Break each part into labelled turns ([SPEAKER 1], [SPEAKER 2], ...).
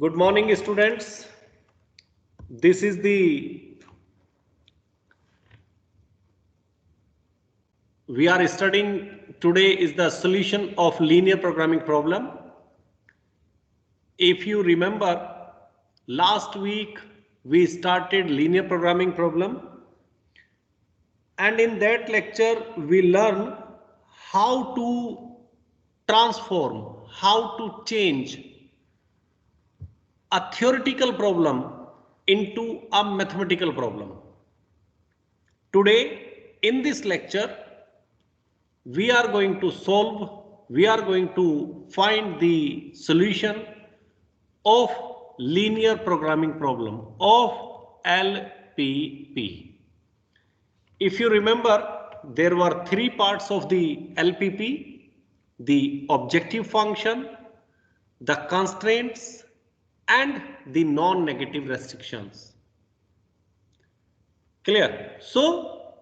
[SPEAKER 1] Good morning, students. This is we are studying today is the solution of linear programming problem. If you remember, last week we started linear programming problem, and in that lecture we learn how to transform, how to change a theoretical problem into a mathematical problem. Today, in this lecture, we are going to find the solution of linear programming problem of LPP. If you remember, there were three parts of the LPP: the objective function, the constraints, and the non-negative restrictions. Clear? So,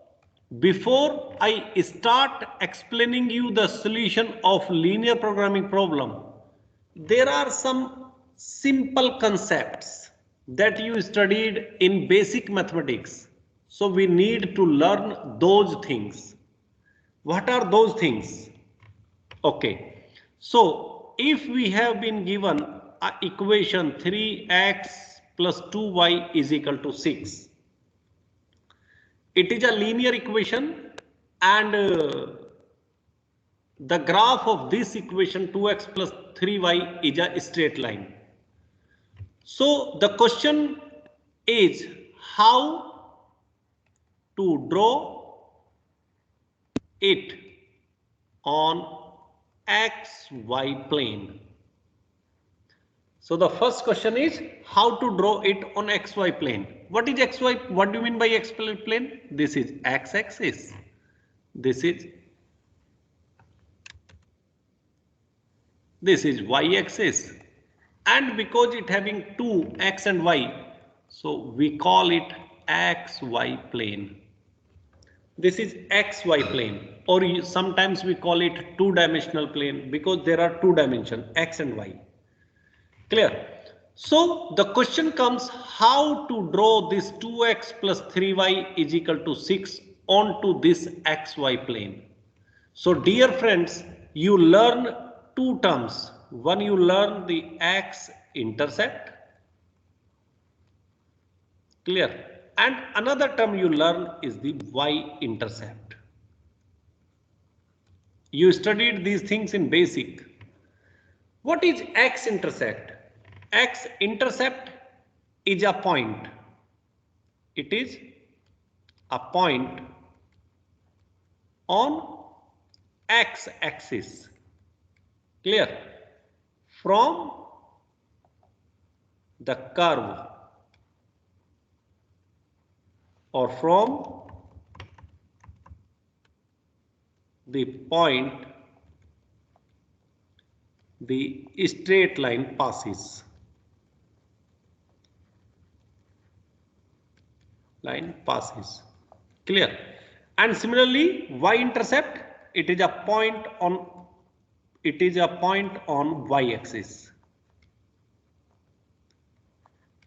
[SPEAKER 1] before I start explaining you the solution of linear programming problem, there are some simple concepts that you studied in basic mathematics. So we need to learn those things. What are those things? Okay. So if we have been given a equation 3x plus 2y is equal to 6. It is a linear equation, and the graph of this equation 2x plus 3y is a straight line. So the question is how to draw it on xy plane. So the first question is how to draw it on xy plane. What is xy? What do you mean by xy plane? This is x-axis. This is y-axis. And because it having two x and y, so we call it xy plane. This is xy plane, or sometimes we call it two-dimensional plane because there are two dimensions, x and y. Clear? So the question comes how to draw this 2x plus 3y is equal to 6 onto this xy plane. So dear friends, you learn two terms. One, you learn the x-intercept. Clear? And another term you learn is the y-intercept. You studied these things in basic. What is x-intercept? X-intercept is a point. It is a point on x-axis. Clear? From the curve or from the point the straight line passes. Clear? And similarly, y-intercept, it is a point on y-axis.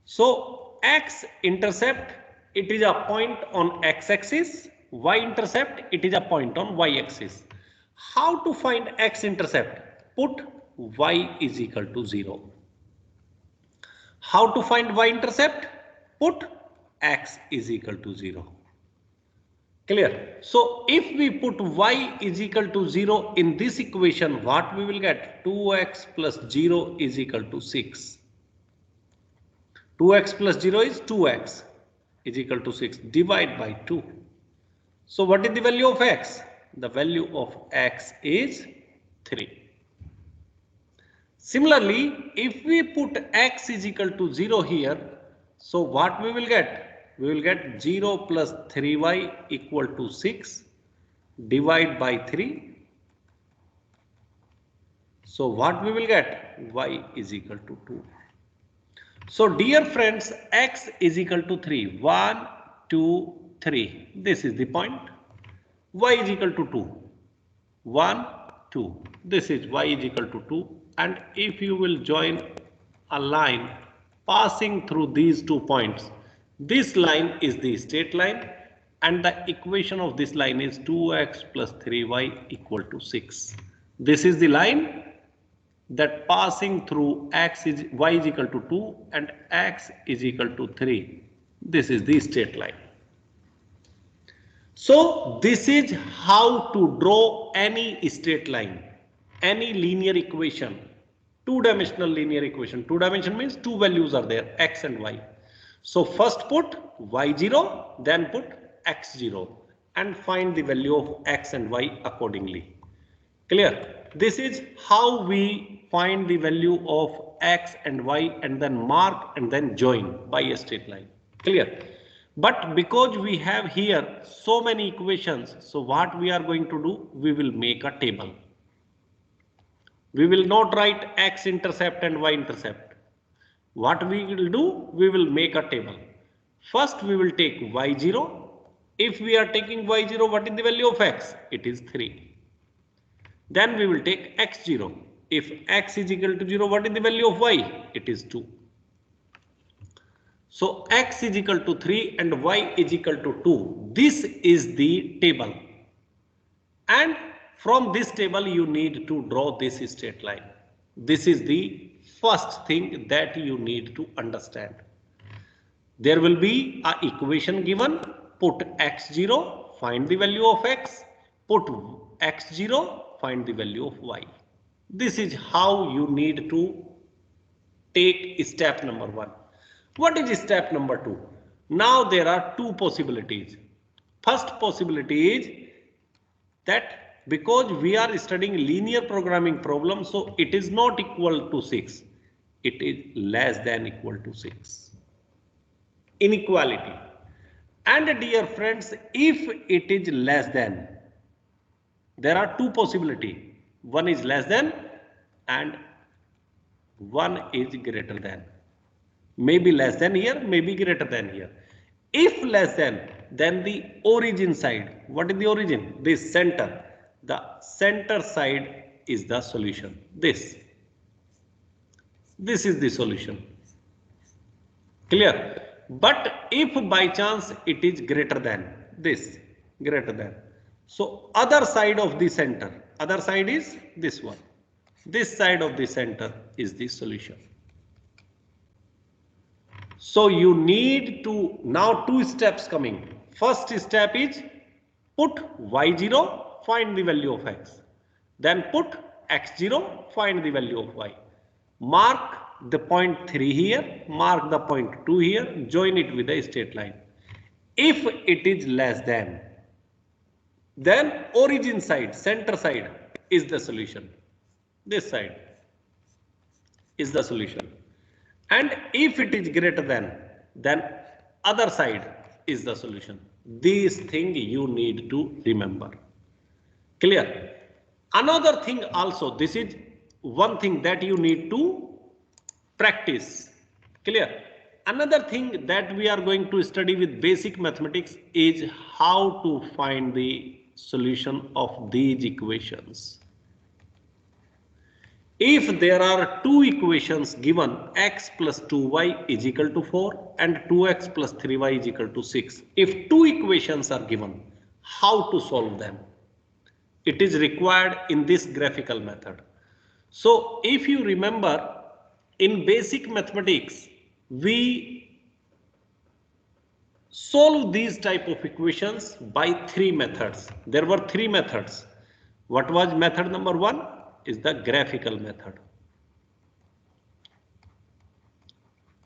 [SPEAKER 1] So x-intercept, it is a point on x-axis. Y-intercept, it is a point on y-axis. How to find x-intercept? Put y is equal to 0. How to find y-intercept? Put x is equal to 0. Clear? So if we put y is equal to 0 in this equation, what we will get? 2x plus 0 is equal to 6. 2x plus 0 is 2x is equal to 6. Divide by 2. So what is the value of x? The value of x is 3. Similarly, if we put x is equal to 0 here, so what we will get? We will get 0 plus 3y equal to 6. Divide by 3. So what we will get? Y is equal to 2. So dear friends, x is equal to 3. 1, 2, 3. This is the point. Y is equal to 2. 1, 2. This is y is equal to 2. And if you will join a line passing through these 2 points. This line is the straight line and the equation of this line is 2x plus 3y equal to 6. This is the line that passing through y is equal to 2 and x is equal to 3. This is the straight line. So this is how to draw any straight line, any linear equation, two-dimensional linear equation. Two dimension means two values are there, x and y. So first put y0, then put x0 and find the value of x and y accordingly. Clear? This is how we find the value of x and y and then mark and then join by a straight line. Clear? But because we have here so many equations, so what we are going to do, we will make a table. We will not write x-intercept and y-intercept. What we will do, we will make a table. First we will take y0. If we are taking y0, what is the value of x? It is 3. Then we will take x0. If x is equal to 0, what is the value of y? It is 2. So x is equal to 3 and y is equal to 2. This is the table. And from this table you need to draw this straight line. This is the first thing that you need to understand. There will be an equation given. Put x0, find the value of x. Put x0, find the value of y. This is how you need to take step number 1. What is step number 2? Now there are two possibilities. First possibility is that because we are studying linear programming problem, so it is not equal to 6. It is less than equal to 6. Inequality. And dear friends, if it is less than, there are two possibilities. One is less than and one is greater than. Maybe less than here, maybe greater than here. If less than, then the origin side. What is the origin? This center. The center side is the solution. This is the solution. Clear? But if by chance it is greater than this, greater than. So other side of the center, other side is this one. This side of the center is the solution. So you need to, now two steps coming. First step is put y0, find the value of x. Then put x0, find the value of y. Mark the point 3 here, mark the point 2 here, join it with a straight line. If it is less than, then origin side, center side is the solution. This side is the solution. And if it is greater than, then other side is the solution. These things you need to remember. Clear? Another thing also, this is one thing that you need to practice. Clear? Another thing that we are going to study with basic mathematics is how to find the solution of these equations. If there are two equations given, x plus 2y is equal to 4 and 2x plus 3y is equal to 6. If two equations are given, how to solve them? It is required in this graphical method. So if you remember, in basic mathematics, we solve these type of equations by three methods. There were three methods. What was method number 1? Is the graphical method.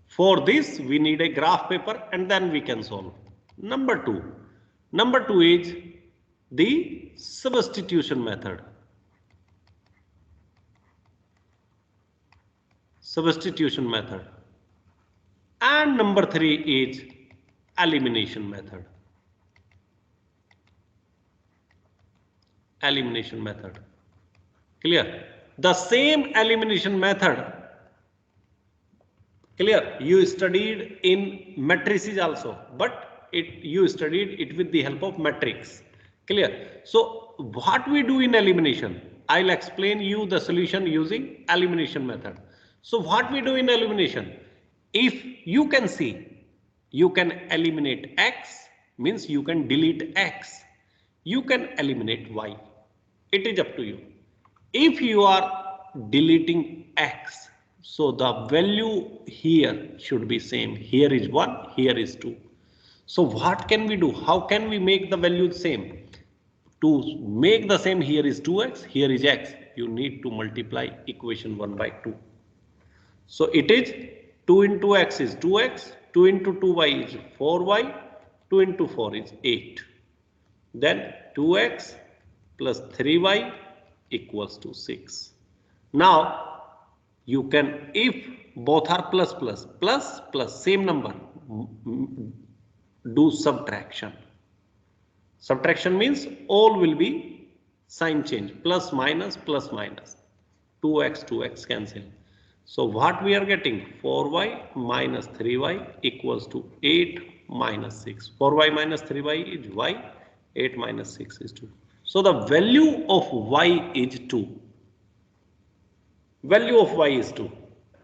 [SPEAKER 1] For this, we need a graph paper and then we can solve. Number 2 is the substitution method. Substitution method. And number 3 is elimination method. Elimination method. Clear? The same elimination method, clear, you studied in matrices also, but you studied it with the help of matrix. Clear? So what we do in elimination, I'll explain you the solution using elimination method. So what we do in elimination, if you can see, you can eliminate x, means you can delete x, you can eliminate y. It is up to you. If you are deleting x, so the value here should be same. Here is 1, here is 2. So what can we do? How can we make the value same? To make the same, here is 2x, here is x. You need to multiply equation 1 by 2. So it is 2 into x is 2x, 2 into 2y is 4y, 2 into 4 is 8. Then 2x plus 3y equals to 6. Now you can, if both are plus same number, do subtraction. Subtraction means all will be sign change, plus minus 2x cancel. So what we are getting, 4y minus 3y equals to 8 minus 6. 4y minus 3y is y, 8 minus 6 is 2. So the value of y is 2. Value of y is 2.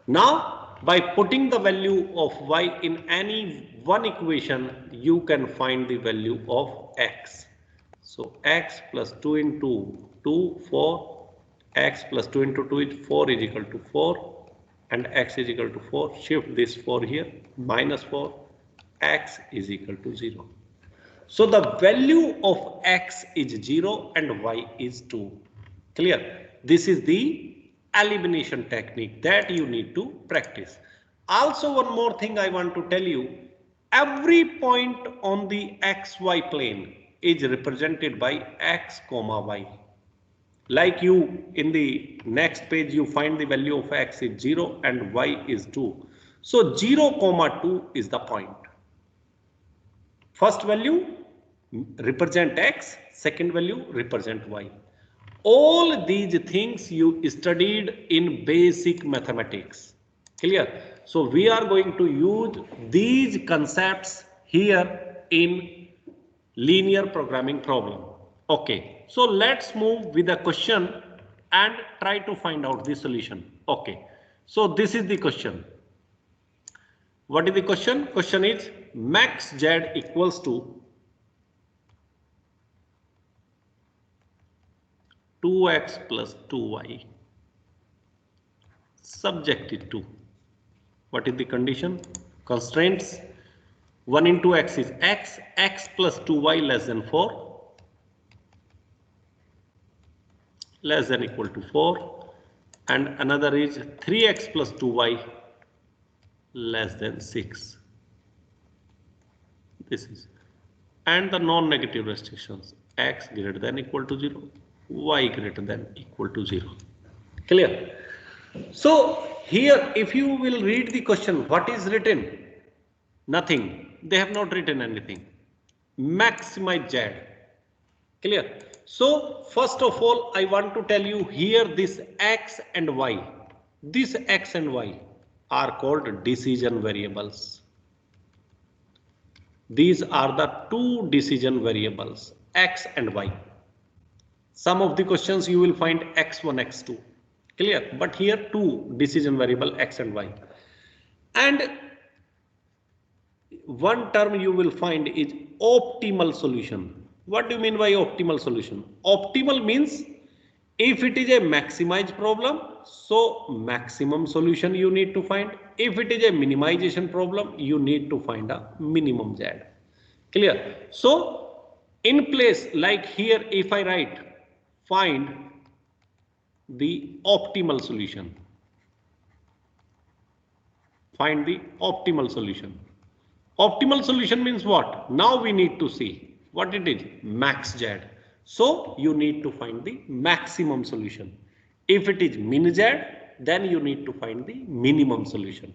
[SPEAKER 1] Now by putting the value of y in any one equation, you can find the value of x. So x plus 2 into 2, 4. X plus 2 into 2 is 4 is equal to 4. And x is equal to 4. Shift this 4 here. Minus 4. X is equal to 0. So the value of x is 0 and y is 2. Clear? This is the elimination technique that you need to practice. Also, one more thing I want to tell you. Every point on the xy plane is represented by x comma y. Like you, in the next page, you find the value of x is 0 and y is 2. So 0 comma 2 is the point. First value represent x, second value represent y. All these things you studied in basic mathematics. Clear? So we are going to use these concepts here in linear programming problem. Okay, so let's move with the question and try to find out the solution. Okay, so this is the question. What is the question? Question is max z equals to 2x plus 2y subjected to. What is the condition? Constraints. 1 into x is x, x plus 2y less than 4, less than equal to 4, and another is 3x plus 2y less than 6. This is, and the non-negative restrictions, x greater than equal to 0, y greater than equal to 0. Clear? So here, if you will read the question, what is written? Nothing. They have not written anything. Maximize z. Clear? So first of all, I want to tell you here this x and y. This x and y are called decision variables. These are the two decision variables, x and y. Some of the questions you will find x1, x2. Clear? But here two decision variable x and y. And one term you will find is optimal solution. What do you mean by optimal solution? Optimal means if it is a maximized problem, so maximum solution you need to find. If it is a minimization problem, you need to find a minimum z. Clear? So in place like here, if I write find the optimal solution. Find the optimal solution. Optimal solution means what? Now we need to see what it is, max z. So you need to find the maximum solution. If it is min z, then you need to find the minimum solution.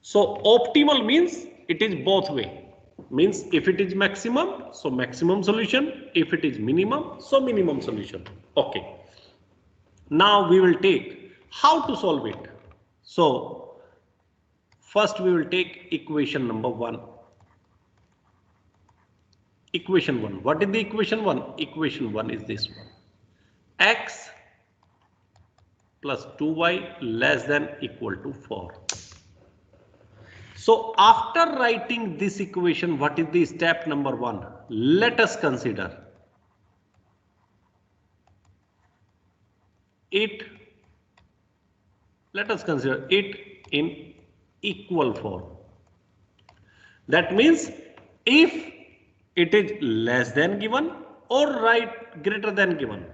[SPEAKER 1] So optimal means it is both way. Means if it is maximum, so maximum solution. If it is minimum, so minimum solution. Okay. Now we will take how to solve it. So first we will take equation number 1. Equation 1. What is the equation 1? Equation 1 is this one. X plus 2y less than equal to 4. So after writing this equation, what is the step number 1? Let us consider it. Let us consider it in equal form. That means if it is less than given or right greater than given,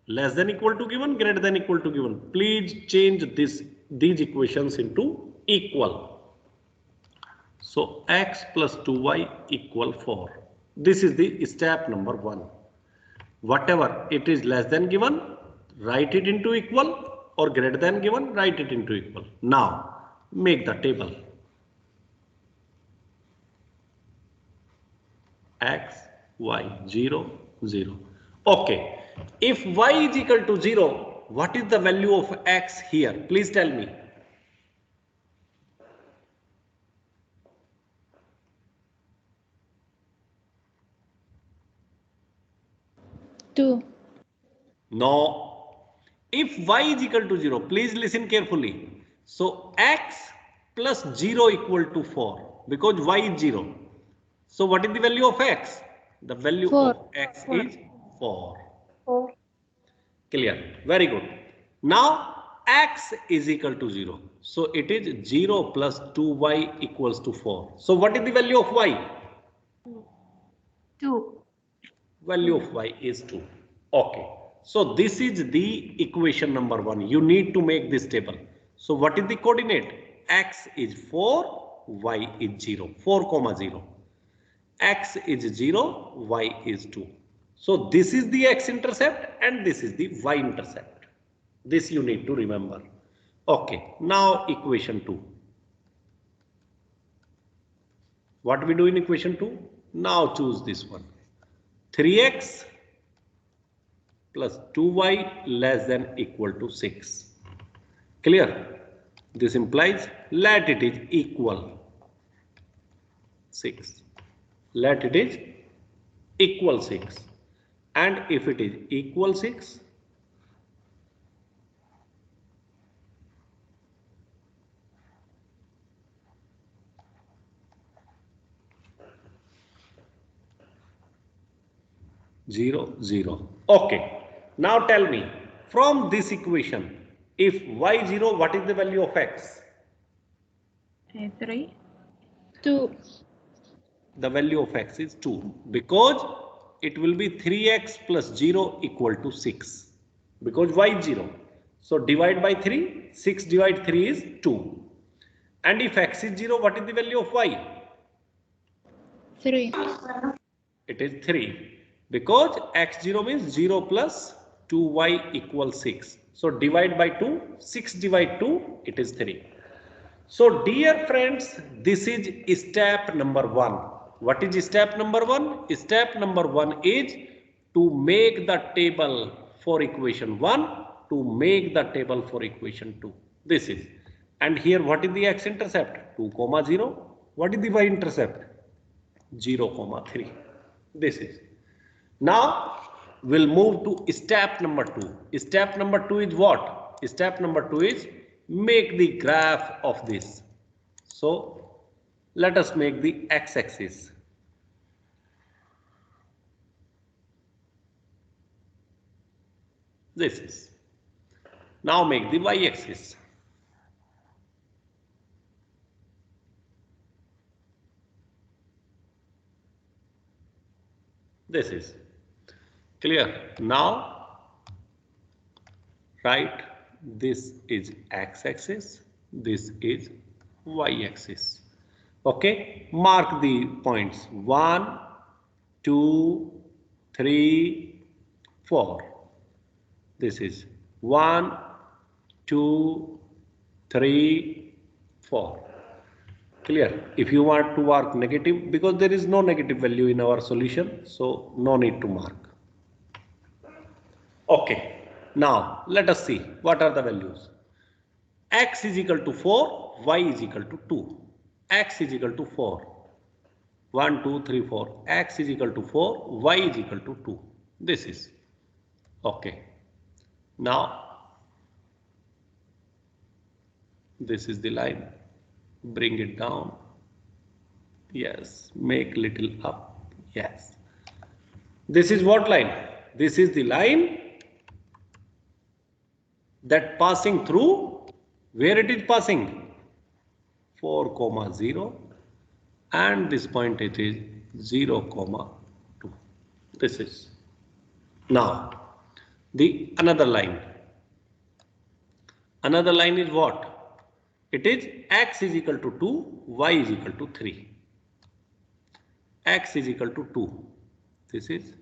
[SPEAKER 1] less than equal to given, greater than equal to given, please change these equations into equal. So x plus 2y equal 4. This is the step number 1. Whatever it is less than given, write it into equal, or greater than given, write it into equal. Now make the table. X, y, 0, 0. Okay. If y is equal to 0, what is the value of x here? Please tell me.
[SPEAKER 2] 2.
[SPEAKER 1] No. If y is equal to 0, please listen carefully. So x plus 0 equal to 4 because y is 0. So what is the value of x? The value
[SPEAKER 2] 4.
[SPEAKER 1] of x is 4. Clear? Very good. Now x is equal to 0. So it is 0 plus 2y equals to 4. So what is the value of y?
[SPEAKER 2] 2.
[SPEAKER 1] Value of y is 2. Okay. So this is the equation number 1. You need to make this table. So what is the coordinate? X is 4, y is 0. 4 comma 0. X is 0, y is 2. So this is the x-intercept and this is the y-intercept. This you need to remember. Okay. Now equation 2. What we do in equation 2? Now choose this one. 3x plus 2y less than equal to 6. Clear? This implies let it is equal 6. Let it is equal 6. And if it is equal 6, zero, 0. Okay. Now tell me, from this equation, if y 0, what is the value of x?
[SPEAKER 2] 3. 2.
[SPEAKER 1] The value of x is 2 because it will be 3x plus 0 equal to 6 because y is 0. So divide by 3, 6 divide 3 is 2. And if x is 0, what is the value of y?
[SPEAKER 2] 3.
[SPEAKER 1] It is 3 because x0 means 0 plus 2y equals 6. So divide by 2, 6 divide 2, it is 3. So dear friends, this is step number 1. What is step number 1? Step number 1 is to make the table for equation 1, to make the table for equation 2. This is. And here what is the x-intercept? 2, 0. What is the y-intercept? 0, 3. This is. Now we'll move to step number 2. Step number 2 is what? Step number 2 is make the graph of this. So let us make the x-axis. This is. Now make the y-axis. This is. Clear? Now write this is x-axis, this is y-axis. Okay, mark the points 1, 2, 3, 4. This is 1, 2, 3, 4. Clear? If you want to mark negative, because there is no negative value in our solution, so no need to mark. Okay, now let us see what are the values. X is equal to 4, y is equal to 2. X is equal to 4. 1, 2, 3, 4. X is equal to 4, y is equal to 2. This is. Okay. Now, This is the line. Bring it down. Yes. Make little up. Yes. This is what line? This is the line that passing through, where it is passing? 4, 0. And this point it is 0, 2. This is. Now, the another line. Another line is what? It is x is equal to 2, y is equal to 3. X is equal to 2. This is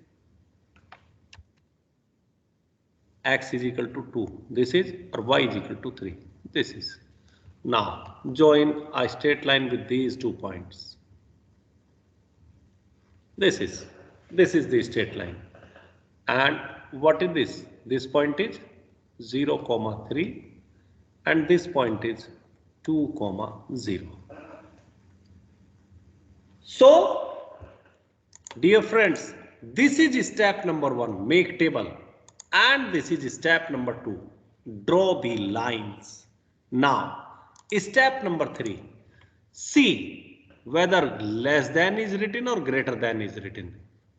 [SPEAKER 1] x is equal to 2. This is, or y is equal to 3. This is. Now, join a straight line with these 2 points. This is the straight line. And what is this? This point is 0, 3. And this point is 2, 0. So, dear friends, this is step number 1, make table. And this is step number 2, draw the lines. Now, step number 3, see whether less than is written or greater than is written.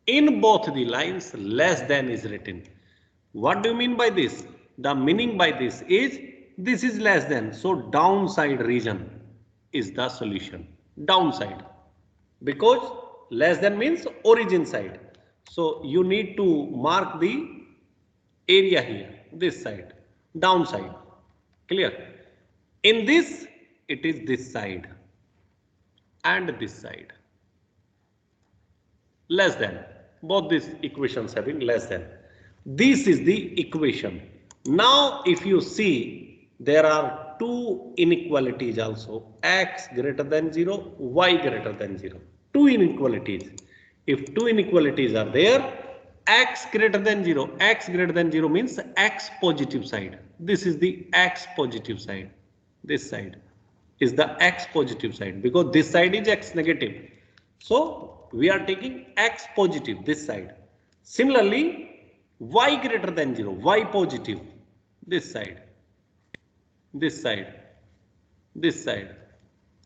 [SPEAKER 1] In both the lines, less than is written. What do you mean by this? The meaning by this is less than. So downside region is the solution. Downside. Because less than means origin side. So you need to mark the area here, this side, downside. Clear? In this, it is this side and this side. Less than. Both these equations having less than. This is the equation. Now, if you see, there are 2 inequalities also. X greater than 0, y greater than 0. 2 inequalities. If 2 inequalities are there, x greater than 0 means x positive side. This is the x positive side. This side is the x positive side because this side is x negative. So we are taking x positive, this side. Similarly, y greater than 0, y positive, this side, this side, this side,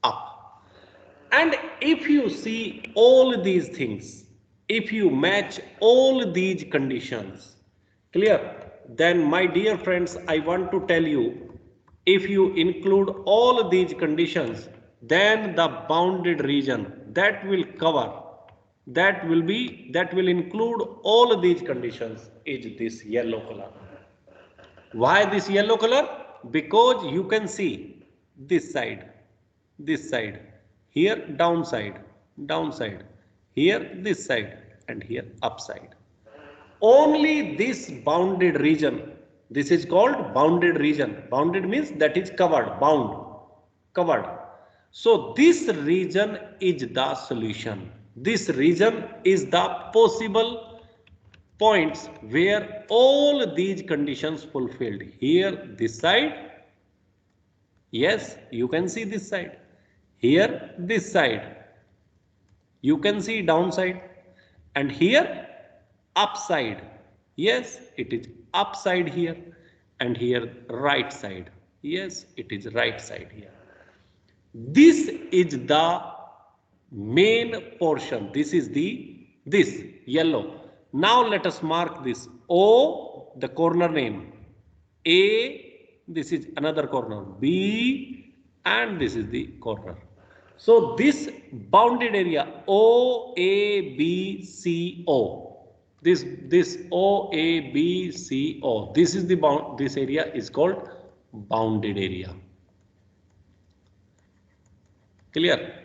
[SPEAKER 1] up. And if you see all these things, if you match all these conditions, clear? Then my dear friends, I want to tell you, if you include all these conditions, then the bounded region that will cover, that will include all these conditions is this yellow color. Why this yellow color? Because you can see this side, here downside, here this side, and here upside. Only this bounded region, this is called bounded region. Bounded means that is covered, bound, covered. So this region is the solution. This region is the possible points where all these conditions fulfilled. Here, this side, yes, you can see this side. Here, this side, you can see downside. And here, upside, yes, it is upside here. And here, right side, yes, it is right side here. This is the main portion. This is this yellow. Now let us mark this O, the corner name, A, this is another corner, B, and this is the corner. So this bounded area O, A, B, C, O, this O, A, B, C, O, this is the bound, this area is called bounded area. Clear?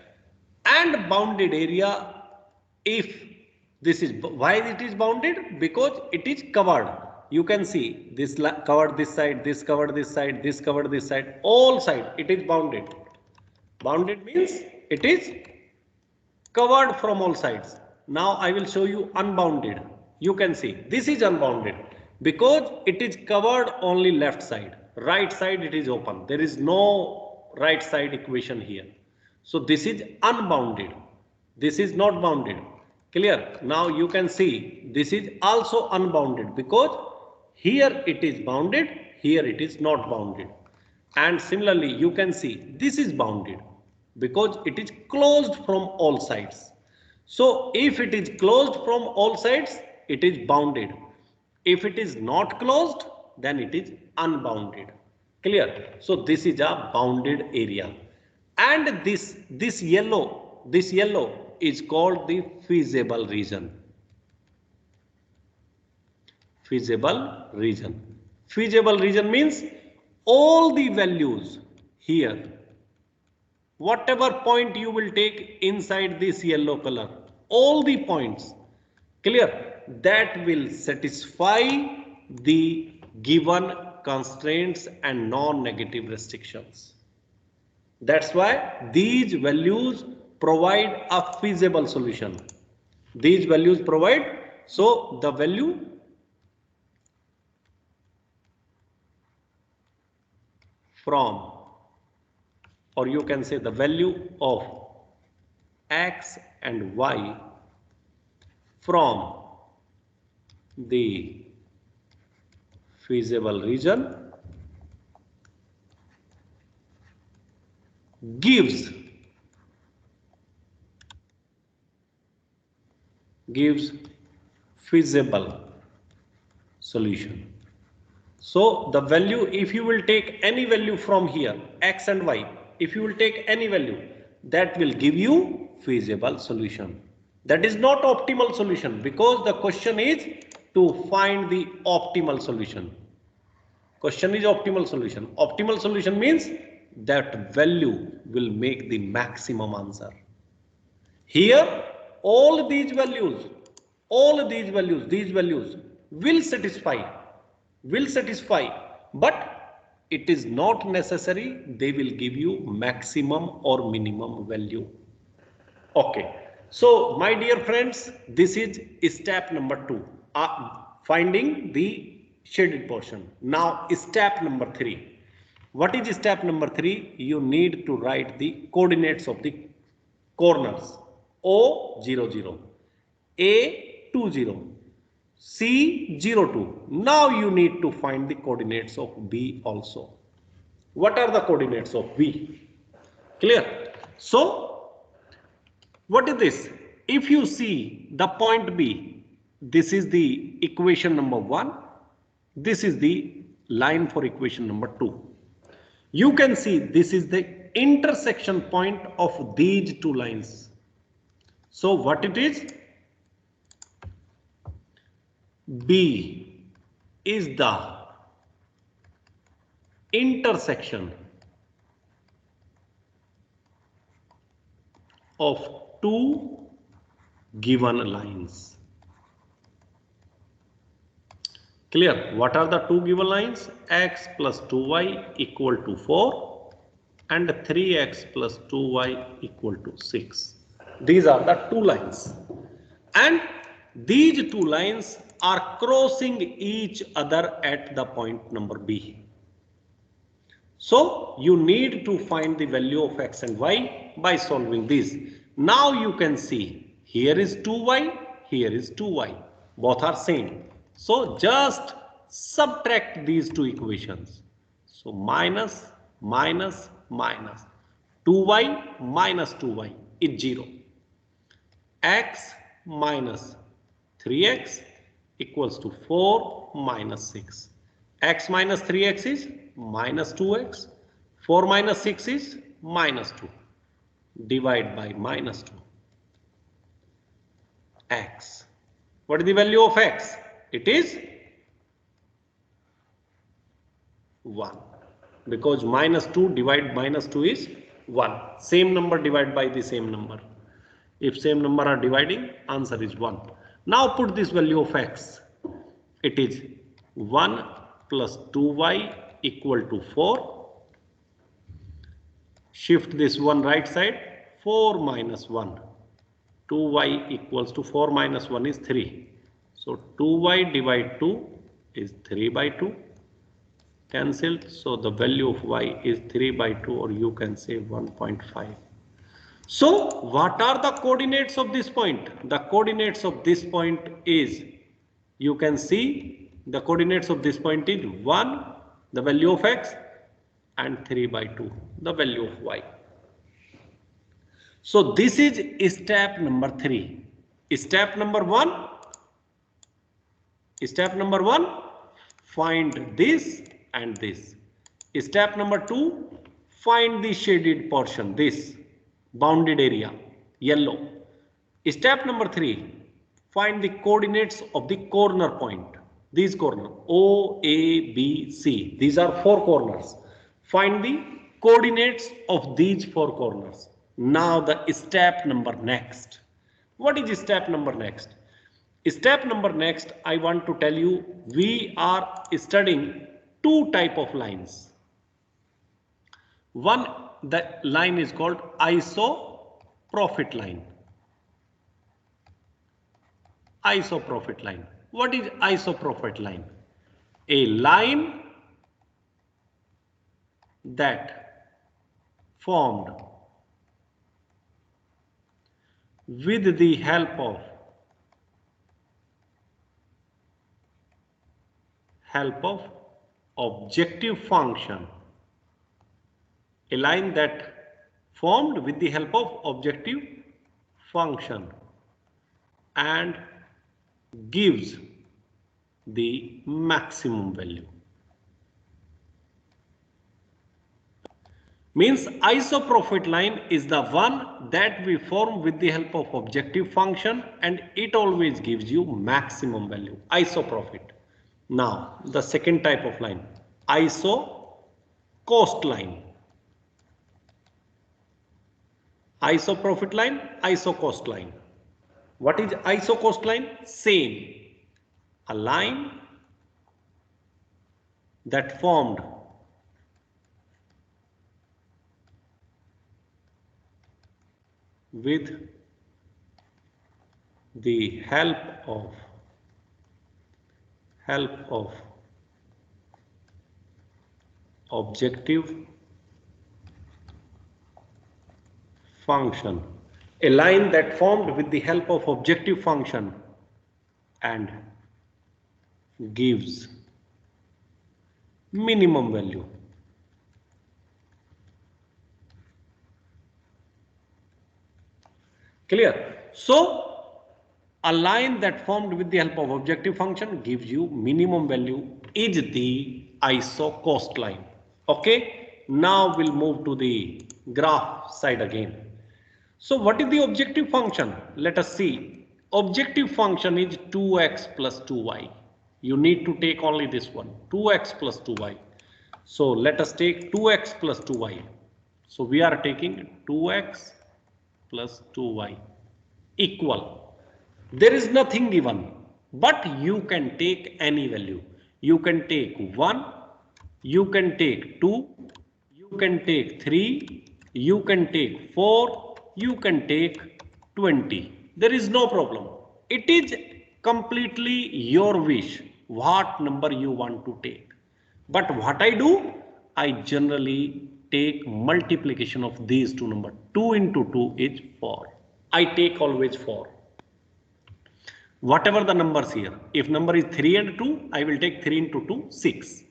[SPEAKER 1] And bounded area, if this is, why it is bounded? Because it is covered. You can see this covered this side, this covered this side, this covered this side, all side it is bounded. Bounded means it is covered from all sides. Now I will show you unbounded. You can see this is unbounded because it is covered only left side. Right side it is open. There is no right side equation here. So this is unbounded. This is not bounded. Clear? Now you can see this is also unbounded because here it is bounded, here it is not bounded. And similarly, you can see this is bounded because it is closed from all sides. So if it is closed from all sides, it is bounded. If it is not closed, then it is unbounded. Clear? So this is a bounded area. And this yellow is called the feasible region. Feasible region. Feasible region means all the values here, whatever point you will take inside this yellow color, all the points, clear, that will satisfy the given constraints and non-negative restrictions. That's why these values provide a feasible solution. These values provide, so the value from, or you can say the value of x and y from the feasible region gives feasible solution. So the value, if you will take any value from here, x and y, if you will take any value, that will give you feasible solution. That is not optimal solution, because the question is to find the optimal solution. Question is optimal solution. Optimal solution means that value will make the maximum answer. Here, all these values will satisfy, but it is not necessary they will give you maximum or minimum value. Okay, so my dear friends, this is step number 2, finding the shaded portion. Now step number 3. What is step number 3? You need to write the coordinates of the corners. O 0 0, A 2 0, C 0 2. Now you need to find the coordinates of B also. What are the coordinates of B? Clear? So what is this? If you see the point B, this is the equation number 1. This is the line for equation number 2. You can see this is the intersection point of these two lines. So what it is? B is the intersection of two given lines. Clear? What are the two given lines? X plus 2y equal to 4 and 3x plus 2y equal to 6. These are the two lines, and these two lines are crossing each other at the point number B. So you need to find the value of x and y by solving this. Now you can see here is 2y, here is 2y. Both are same. So just subtract these two equations. So minus, minus, minus. 2y minus 2y is 0. X minus 3x equals to 4 minus 6. X minus 3x is minus 2x. 4 minus 6 is minus 2. Divide by minus 2. X. What is the value of x? It is 1. Because minus 2 divided minus 2 is 1. Same number divided by the same number. If same number are dividing, answer is 1. Now put this value of x. It is 1 plus 2y equal to 4. Shift this one right side. 4 minus 1. 2y equals to 4 minus 1 is 3. So 2y divided 2 is 3 by 2. Cancelled. So the value of y is 3 by 2, or you can say 1.5. So what are the coordinates of this point? The coordinates of this point is, you can see the coordinates of this point is 1, the value of x, and 3 by 2, the value of y. So this is step number 3. Step number 1, find this and this. Step number 2, find the shaded portion, this bounded area, yellow. Step number 3, find the coordinates of the corner point. These corners, O, A, B, C. These are 4 corners. Find the coordinates of these 4 corners. Now the step number next. What is step number next? Step number next, I want to tell you, we are studying 2 type of lines. One, the line is called isoprofit line. Isoprofit line. What is isoprofit line? A line that formed with the help of objective function. A line that formed with the help of objective function and gives the maximum value. Means isoprofit line is the one that we form with the help of objective function and it always gives you maximum value. Isoprofit. Now the second type of line, isocost line. Isoprofit line, isocost line. What is isocost line? Same. A line that formed with the help of objective function. A line that formed with the help of objective function and gives minimum value. Clear? So a line that formed with the help of objective function gives you minimum value is the isocost line. Okay, now we'll move to the graph side again. So what is the objective function? Let us see. Objective function is 2x plus 2y. You need to take only this one, 2x plus 2y. So let us take 2x plus 2y. So we are taking 2x plus 2y equal. There is nothing given, but you can take any value. You can take 1, you can take 2, you can take 3, you can take 4, you can take 20. There is no problem. It is completely your wish what number you want to take. But what I do, I generally take multiplication of these two numbers. 2 into 2 is 4. I take always 4. Whatever the numbers here, if number is 3 and 2, I will take 3 into 2, 6.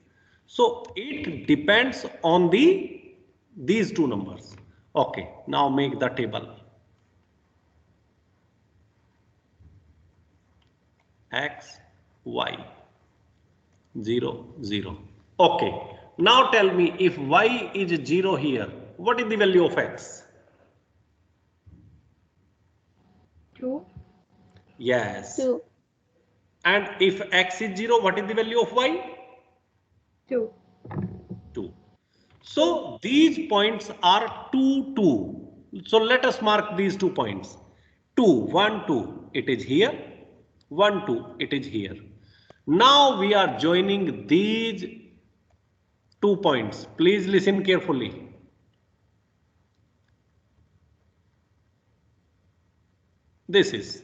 [SPEAKER 1] So it depends on these two numbers. Okay, now make the table. X, Y, 0, 0. Okay, now tell me if Y is 0 here, what is the value of X?
[SPEAKER 2] 2.
[SPEAKER 1] Yes.
[SPEAKER 2] 2.
[SPEAKER 1] And if X is 0, what is the value of Y?
[SPEAKER 2] 2.
[SPEAKER 1] 2. So these points are 2, 2. So let us mark these 2 points. 2, 1, 2, it is here. 1, 2, it is here. Now we are joining these 2 points. Please listen carefully. This is.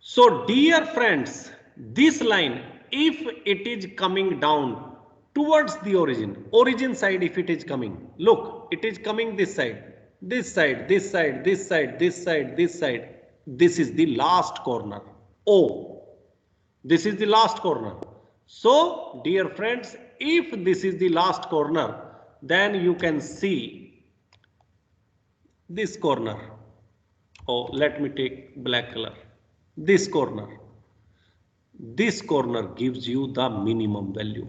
[SPEAKER 1] So dear friends, this line, if it is coming down towards the origin side, if it is coming, look, it is coming this side, this side, this side, this side, this side, this side. This is the last corner, O. This is the last corner. So, dear friends, if this is the last corner, then you can see this corner. Oh, let me take black color. This corner. This corner gives you the minimum value.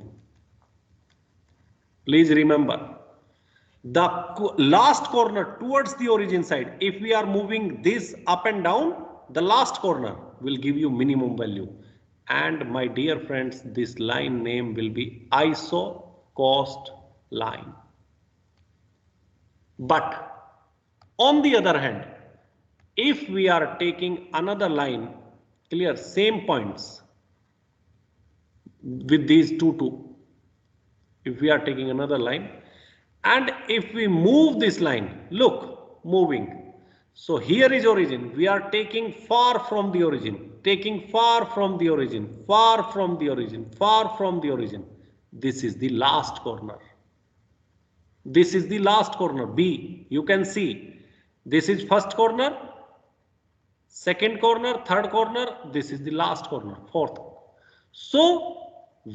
[SPEAKER 1] Please remember, the last corner towards the origin side, if we are moving this up and down, the last corner will give you minimum value. And my dear friends, this line name will be iso-cost line. But on the other hand, if we are taking another line, clear, same points with these two, if we are taking another line, and if we move this line, look, moving. So here is origin. We are taking far from the origin, taking far from the origin, far from the origin, far from the origin. This is the last corner. This is the last corner, B. You can see this is first corner, second corner, third corner. This is the last corner, fourth. So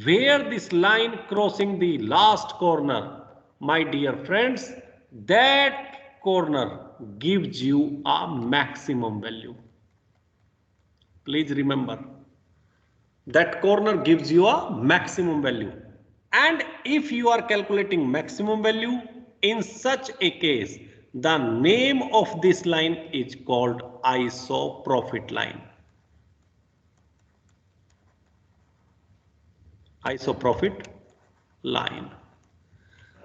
[SPEAKER 1] where this line crossing the last corner, my dear friends, that corner gives you a maximum value. Please remember, that corner gives you a maximum value. And if you are calculating maximum value, in such a case, the name of this line is called ISO profit line. ISO profit line.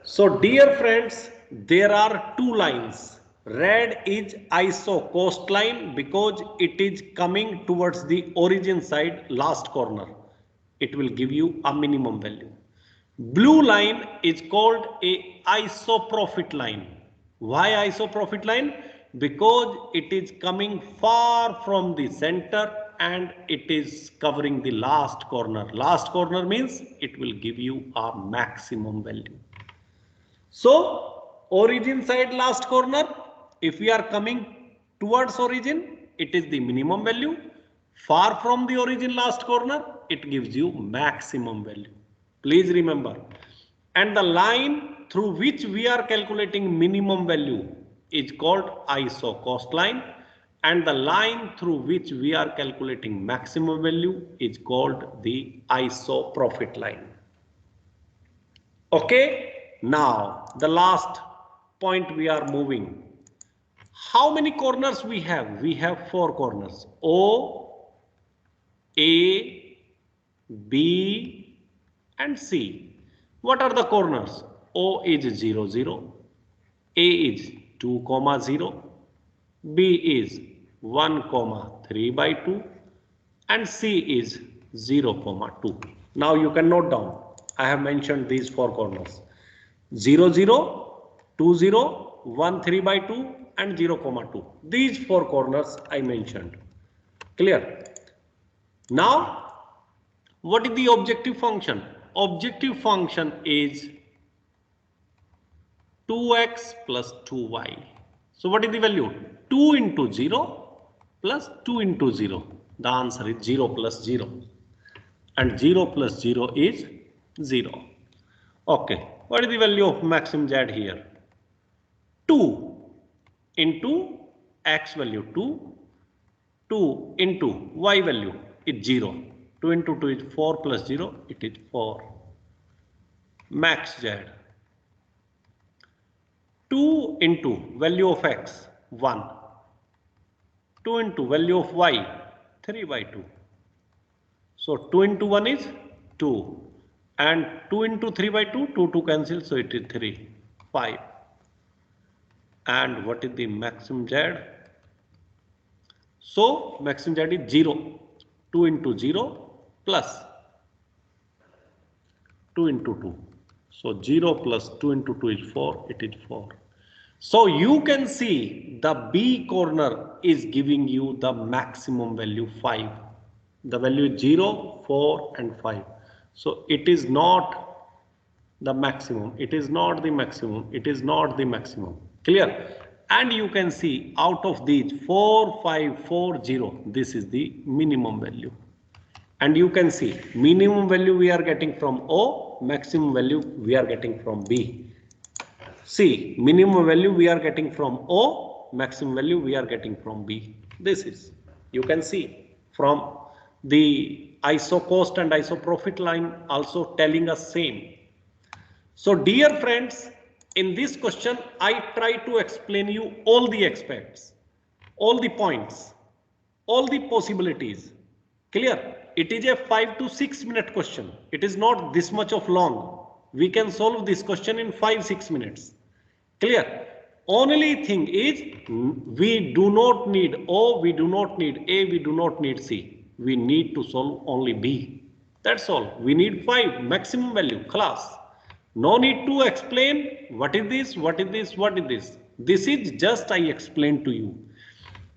[SPEAKER 1] So dear friends, there are two lines. Red is ISO cost line because it is coming towards the origin side, last corner. It will give you a minimum value. Blue line is called a ISO profit line. Why ISO profit line? Because it is coming far from the center and it is covering the last corner. Last corner means it will give you a maximum value. So origin side last corner, if we are coming towards origin, it is the minimum value. Far from the origin last corner, it gives you maximum value. Please remember. And the line through which we are calculating minimum value is called ISO cost line. And the line through which we are calculating maximum value is called the ISO profit line. Okay, now the last point we are moving. How many corners we have? We have 4 corners. O, A, B and C. What are the corners? O is 0, 0. A is 2, 0. B is 1, 3/2 and C is 0, 2. Now you can note down. I have mentioned these 4 corners. 0, 0, 2, 0, 1, 3/2 and 0, 2. These 4 corners I mentioned. Clear? Now, what is the objective function? Objective function is 2x plus 2y. So what is the value? 2 into 0 plus 2 into 0. The answer is 0 plus 0. And 0 plus 0 is 0. Okay. What is the value of maximum z here? 2 into x value 2. 2 into y value is 0. 2 into 2 is 4 plus 0. It is 4. Max z. 2 into value of x 1. 2 into value of y 3/2. So 2 into 1 is 2. And 2 into 3/2, 2 to cancel, so it is 3, 5. And what is the maximum z? So maximum z is 0. 2 into 0 plus 2 into 2. So 0 plus 2 into 2 is 4, it is 4. So you can see the B corner is giving you the maximum value 5. The value is 0, 4 and 5. So it is not the maximum. It is not the maximum. It is not the maximum. Clear? And you can see out of these 4, 5, 4, 0, this is the minimum value. And you can see minimum value we are getting from O, maximum value we are getting from B. See, minimum value we are getting from O, maximum value we are getting from B. This is, you can see from the ISO cost and ISO profit line also telling us same. So dear friends, in this question, I try to explain you all the aspects, all the points, all the possibilities. Clear? It is a 5 to 6 minute question. It is not this much of long. We can solve this question in 5-6 minutes. Clear? Only thing is we do not need O, we do not need A, we do not need C. We need to solve only B. That's all. We need 5 maximum value class. No need to explain what is this, what is this, what is this. This is just I explained to you.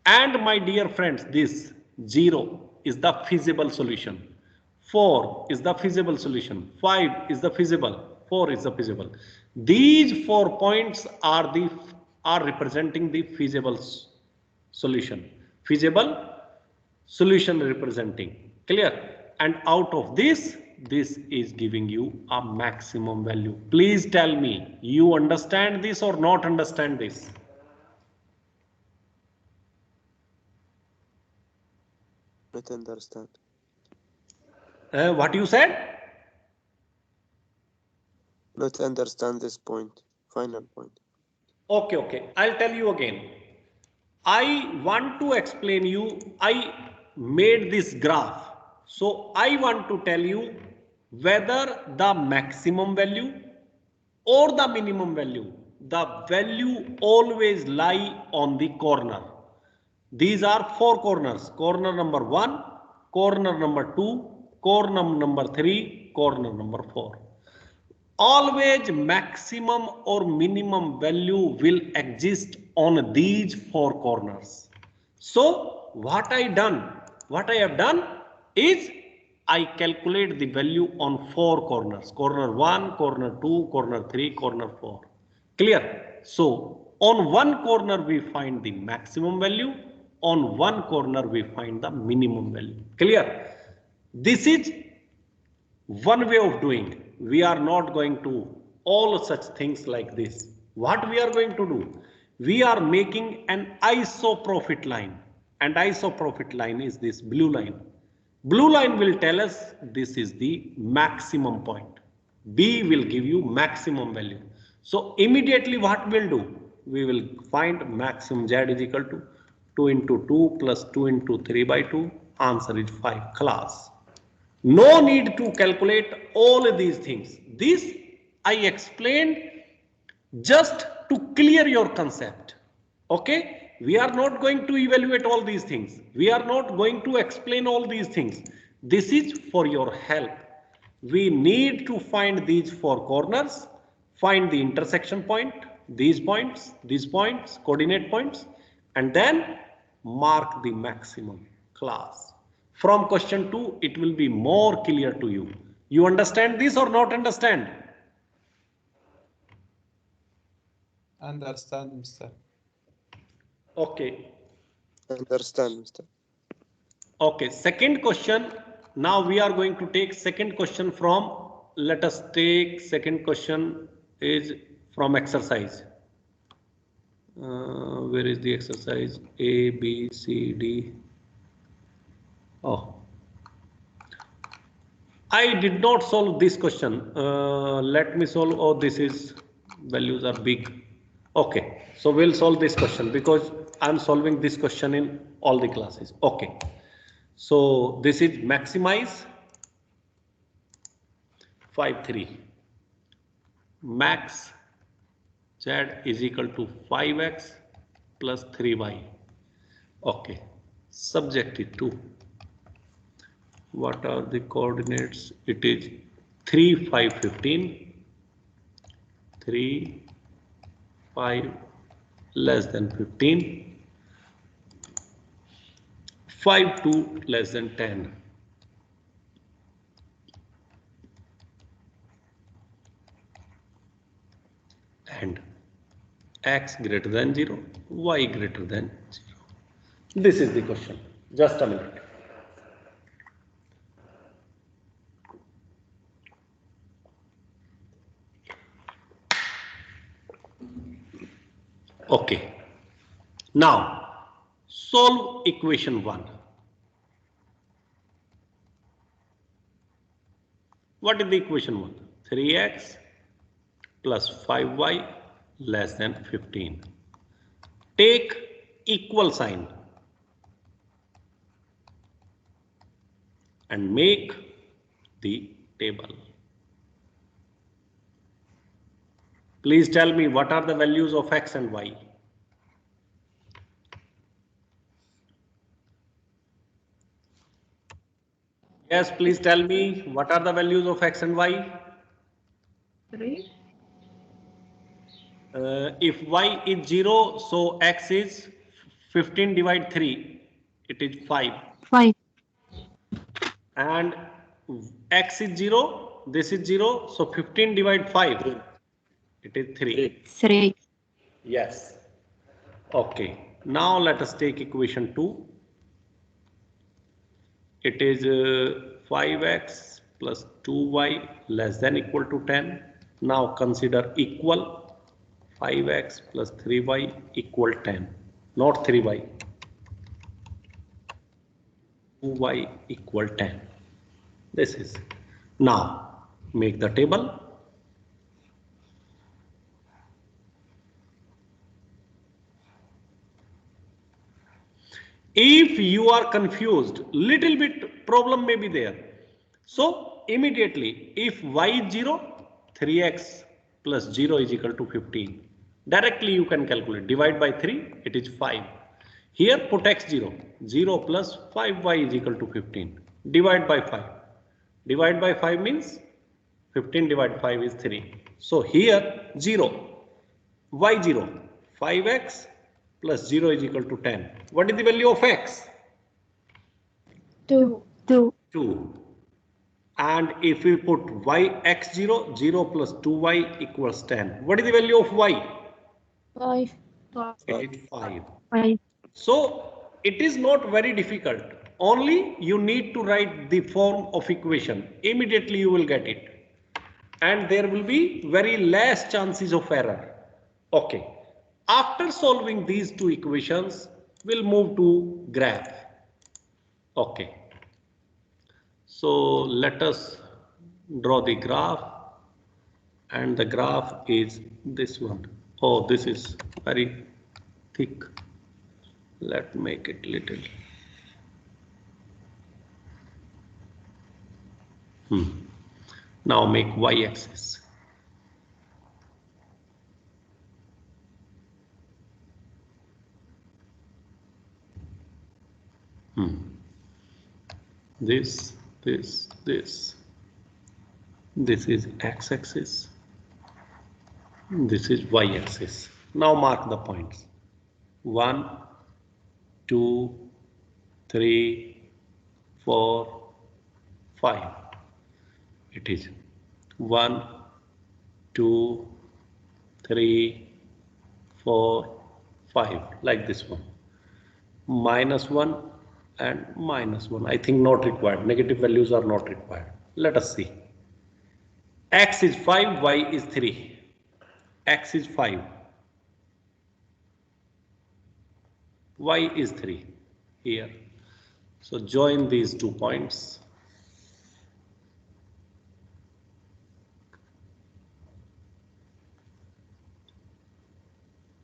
[SPEAKER 1] And my dear friends, this 0 is the feasible solution. 4 is the feasible solution. 5 is the feasible. 4 is the feasible. These 4 points are representing the feasible solution. Feasible solution representing. Clear? And out of this is giving you a maximum value. Please tell me, you understand this or not understand this?
[SPEAKER 3] Not understand.
[SPEAKER 1] What you said?
[SPEAKER 3] Not understand this point. Final point.
[SPEAKER 1] Okay. I'll tell you again. I want to explain you. I made this graph. So I want to tell you whether the maximum value or the minimum value, the value always lie on the corner. These are 4 corners. Corner number 1, corner number 2, corner number 3, corner number 4. Always maximum or minimum value will exist on these 4 corners. So what I have done is I calculate the value on 4 corners. Corner 1, corner 2, corner 3, corner 4. Clear? So on one corner we find the maximum value. On one corner we find the minimum value. Clear? This is one way of doing. We are not going to all such things like this. What we are going to do? We are making an ISO profit line, and ISO profit line is this blue line. Blue line will tell us this is the maximum point. B will give you maximum value. So immediately what we'll do? We will find maximum Z is equal to 2 into 2 plus 2 into 3 by 2. Answer is 5 class. No need to calculate all of these things. This I explained just to clear your concept. Okay? We are not going to evaluate all these things. We are not going to explain all these things. This is for your help. We need to find these 4 corners, find the intersection point, these points, coordinate points, and then mark the maximum class. From question 2, it will be more clear to you. You understand this or not understand?
[SPEAKER 4] Understand, Mr.
[SPEAKER 1] Okay.
[SPEAKER 3] Understand, Mr.
[SPEAKER 1] Okay, second question. Now we are going to take second question from, let us take second question is from exercise. Where is the exercise? A, B, C, D. Oh, I did not solve this question. Let me solve. Oh, this is values are big. Okay, so we'll solve this question because I'm solving this question in all the classes. Okay, so this is maximize 5, 3. Max Z is equal to 5x plus 3y. Okay, subject is 2. What are the coordinates? It is 3, 5, 15. 3, 5 less than 15. 5, 2 less than 10. And x greater than 0, y greater than 0. This is the question. Just a minute. Okay. Now solve equation 1. What is the equation 1? 3x plus 5y less than 15. Take equal sign and make the table. Please tell me what are the values of x and y. Yes, please tell me what are the values of x and y.
[SPEAKER 2] 3.
[SPEAKER 1] If y is 0, so x is 15 divide 3, it is 5.
[SPEAKER 4] 5.
[SPEAKER 1] And x is 0, this is 0, so 15 divide 5, it is 3.
[SPEAKER 4] 3.
[SPEAKER 1] Yes. Okay. Now let us take equation 2. It is 5x plus 2y less than equal to 10. Now consider equal. 5x plus 3y equal 10, not 3y. 2y equal 10. This is. Now make the table. If you are confused, little bit problem may be there. So immediately, if y is 0, 3x plus 0 is equal to 15. Directly you can calculate. Divide by 3, it is 5. Here put x 0. 0 plus 5y is equal to 15. Divide by 5. Divide by 5 means 15 divided 5 is 3. So here 0. Y 0. 5x plus 0 is equal to 10. What is the value of x?
[SPEAKER 4] 2. 2.
[SPEAKER 1] 2. And if we put y x 0, 0 plus 2y equals 10. What is the value of y?
[SPEAKER 4] 5.
[SPEAKER 1] It is 5.
[SPEAKER 4] 5.
[SPEAKER 1] So it is not very difficult. Only you need to write the form of equation. Immediately you will get it. And there will be very less chances of error. Okay. After solving these two equations, we'll move to graph. Okay. So let us draw the graph, and the graph is this one. Oh, this is very thick. Let's make it little. Now make y-axis. This. This is x-axis. This is y-axis. Now mark the points. 1, 2, 3, 4, 5. It is 1, 2, 3, 4, 5, like this one. -1 and -1. I think not required. Negative values are not required. Let us see. X is 5, y is 3. X is 5. Y is 3 here. So join these 2 points.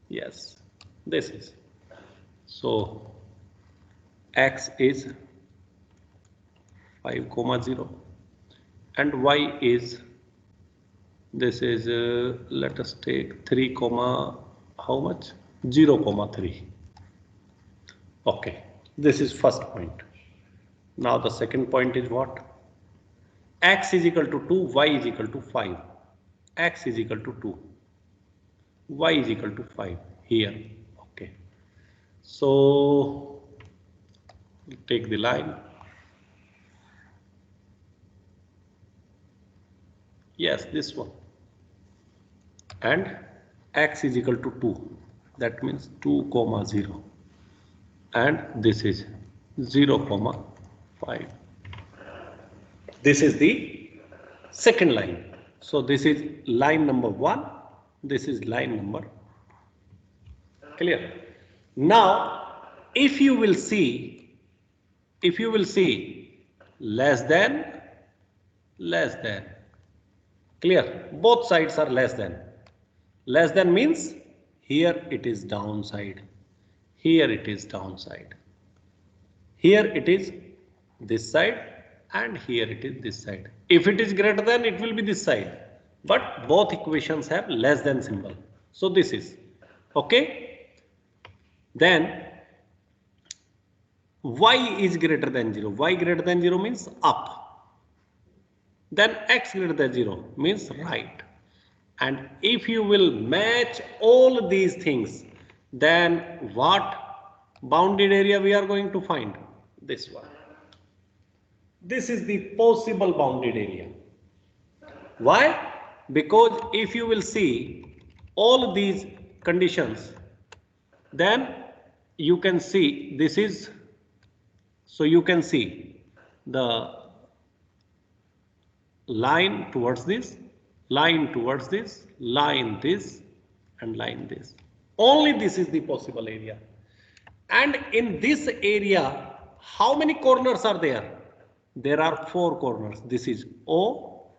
[SPEAKER 1] Yes, this is. So X is 5, 0 and Y is, this is, let us take 3, how much? 0, 3. Okay, this is first point. Now the second point is what? X is equal to 2, Y is equal to 5. X is equal to 2. Y is equal to 5 here. Okay. So take the line. Yes, this one. And X is equal to 2. That means 2, 0. And this is 0, 5. This is the second line. So this is line number 1. This is line number Clear? Now, if you will see less than, clear? Both sides are less than. Less than means here it is downside, here it is downside, here it is this side, and here it is this side. If it is greater than, it will be this side, but both equations have less than symbol. So this is okay. Then y is greater than 0. Y greater than 0 means up. Then x greater than 0 means right. And if you will match all these things, then what bounded area we are going to find? This one. This is the possible bounded area. Why? Because if you will see all these conditions, then you can see this is, so you can see the line towards this, line towards this, line this, and line this. Only this is the possible area. And in this area, how many corners are there? There are 4 corners. This is O,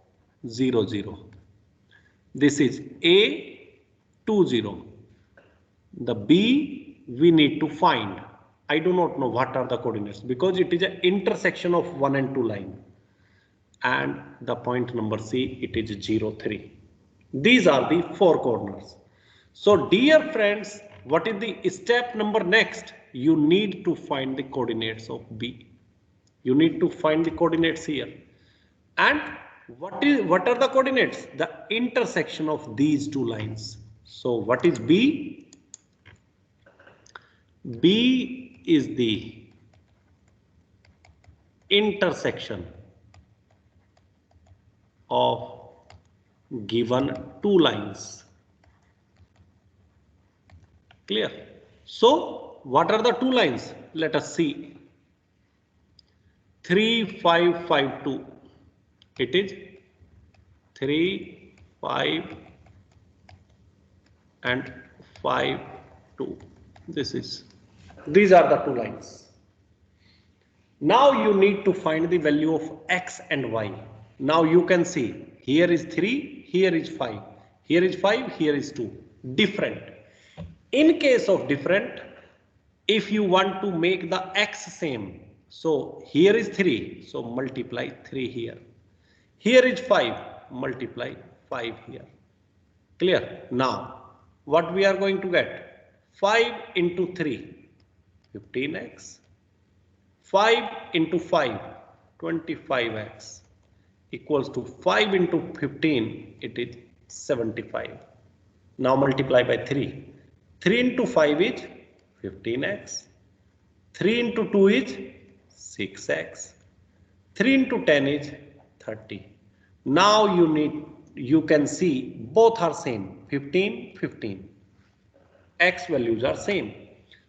[SPEAKER 1] 0, 0. This is A, 2, 0. The B we need to find. I do not know what are the coordinates because it is an intersection of 1 and 2 line. And the point number C, it is 0, 3. These are the 4 corners. So dear friends, what is the step number next? You need to find the coordinates of B. You need to find the coordinates here. And what are the coordinates? The intersection of these 2 lines. So what is B? B is the intersection of given 2 lines. Clear? So what are the 2 lines? Let us see. 3, 5, 5, 2. It is 3, 5 and 5, 2. These are the 2 lines. Now you need to find the value of x and y. Now you can see here is 3, here is 5, here is 5, here is 2. Different. In case of different, if you want to make the x same, so here is 3, so multiply 3 here. Here is 5, multiply 5 here. Clear? Now, what we are going to get? 5 into 3, 15x. 5 into 5, 25x. Equals to 5 into 15, it is 75. Now multiply by 3. 3 into 5 is 15x. 3 into 2 is 6x. 3 into 10 is 30. Now you can see both are same, 15, 15. X values are same.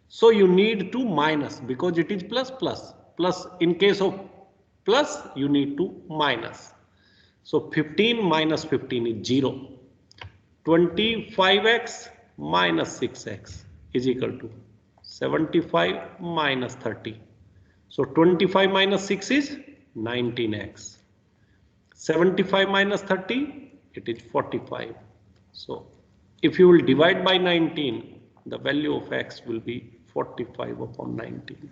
[SPEAKER 1] So you need to minus because it is plus plus. Plus, in case of plus, you need to minus. So 15 minus 15 is 0. 25x minus 6x is equal to 75 minus 30. So 25 minus 6 is 19x. 75 minus 30, it is 45. So if you will divide by 19, the value of x will be 45 upon 19.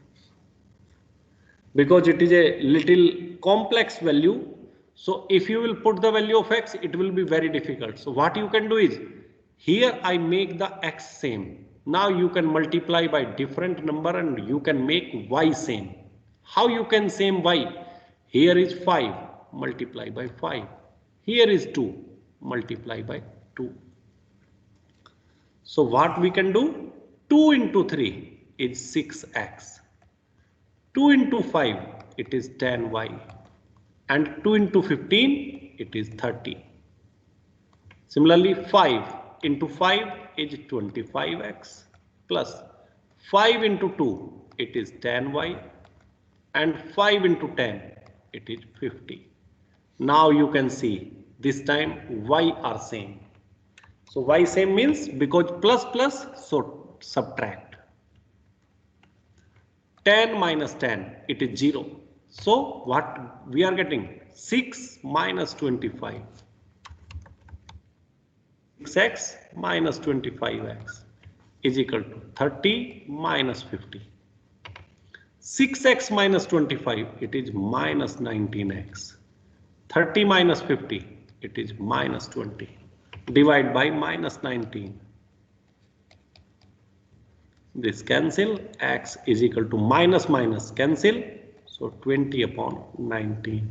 [SPEAKER 1] Because it is a little complex value, so if you will put the value of x, it will be very difficult. So what you can do is, here I make the x same. Now you can multiply by different number and you can make y same. How you can same y? Here is 5, multiply by 5. Here is 2, multiply by 2. So what we can do? 2 into 3 is 6x. 2 into 5, it is 10y. And 2 into 15, it is 30. Similarly, 5 into 5 is 25x plus 5 into 2, it is 10y. And 5 into 10, it is 50. Now you can see this time y are same. So y same means because plus plus, so subtract. 10 minus 10, it is 0. So what we are getting? 6 minus 25. 6x minus 25x is equal to 30 minus 50. 6x minus 25, it is minus 19x. 30 minus 50, it is minus 20. Divide by minus 19. This cancel, x is equal to minus minus cancel, so 20 upon 19.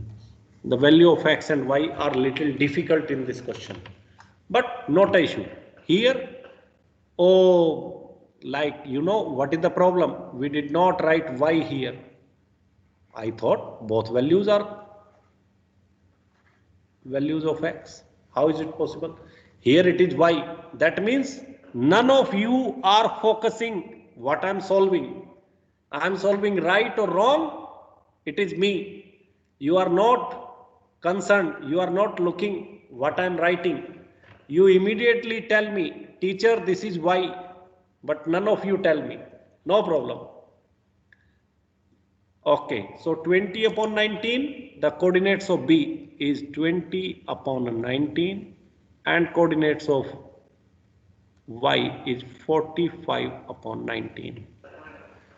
[SPEAKER 1] The value of x and y are little difficult in this question, but not an issue. Here, like you know what is the problem? We did not write y here. I thought both values are values of x. How is it possible? Here it is y. That means none of you are focusing what I am solving. I am solving right or wrong. It is me. You are not concerned. You are not looking what I am writing. You immediately tell me, teacher, this is y. But none of you tell me. No problem. Okay, so 20 upon 19, the coordinates of B is 20 upon 19 and coordinates of Y is 45 upon 19.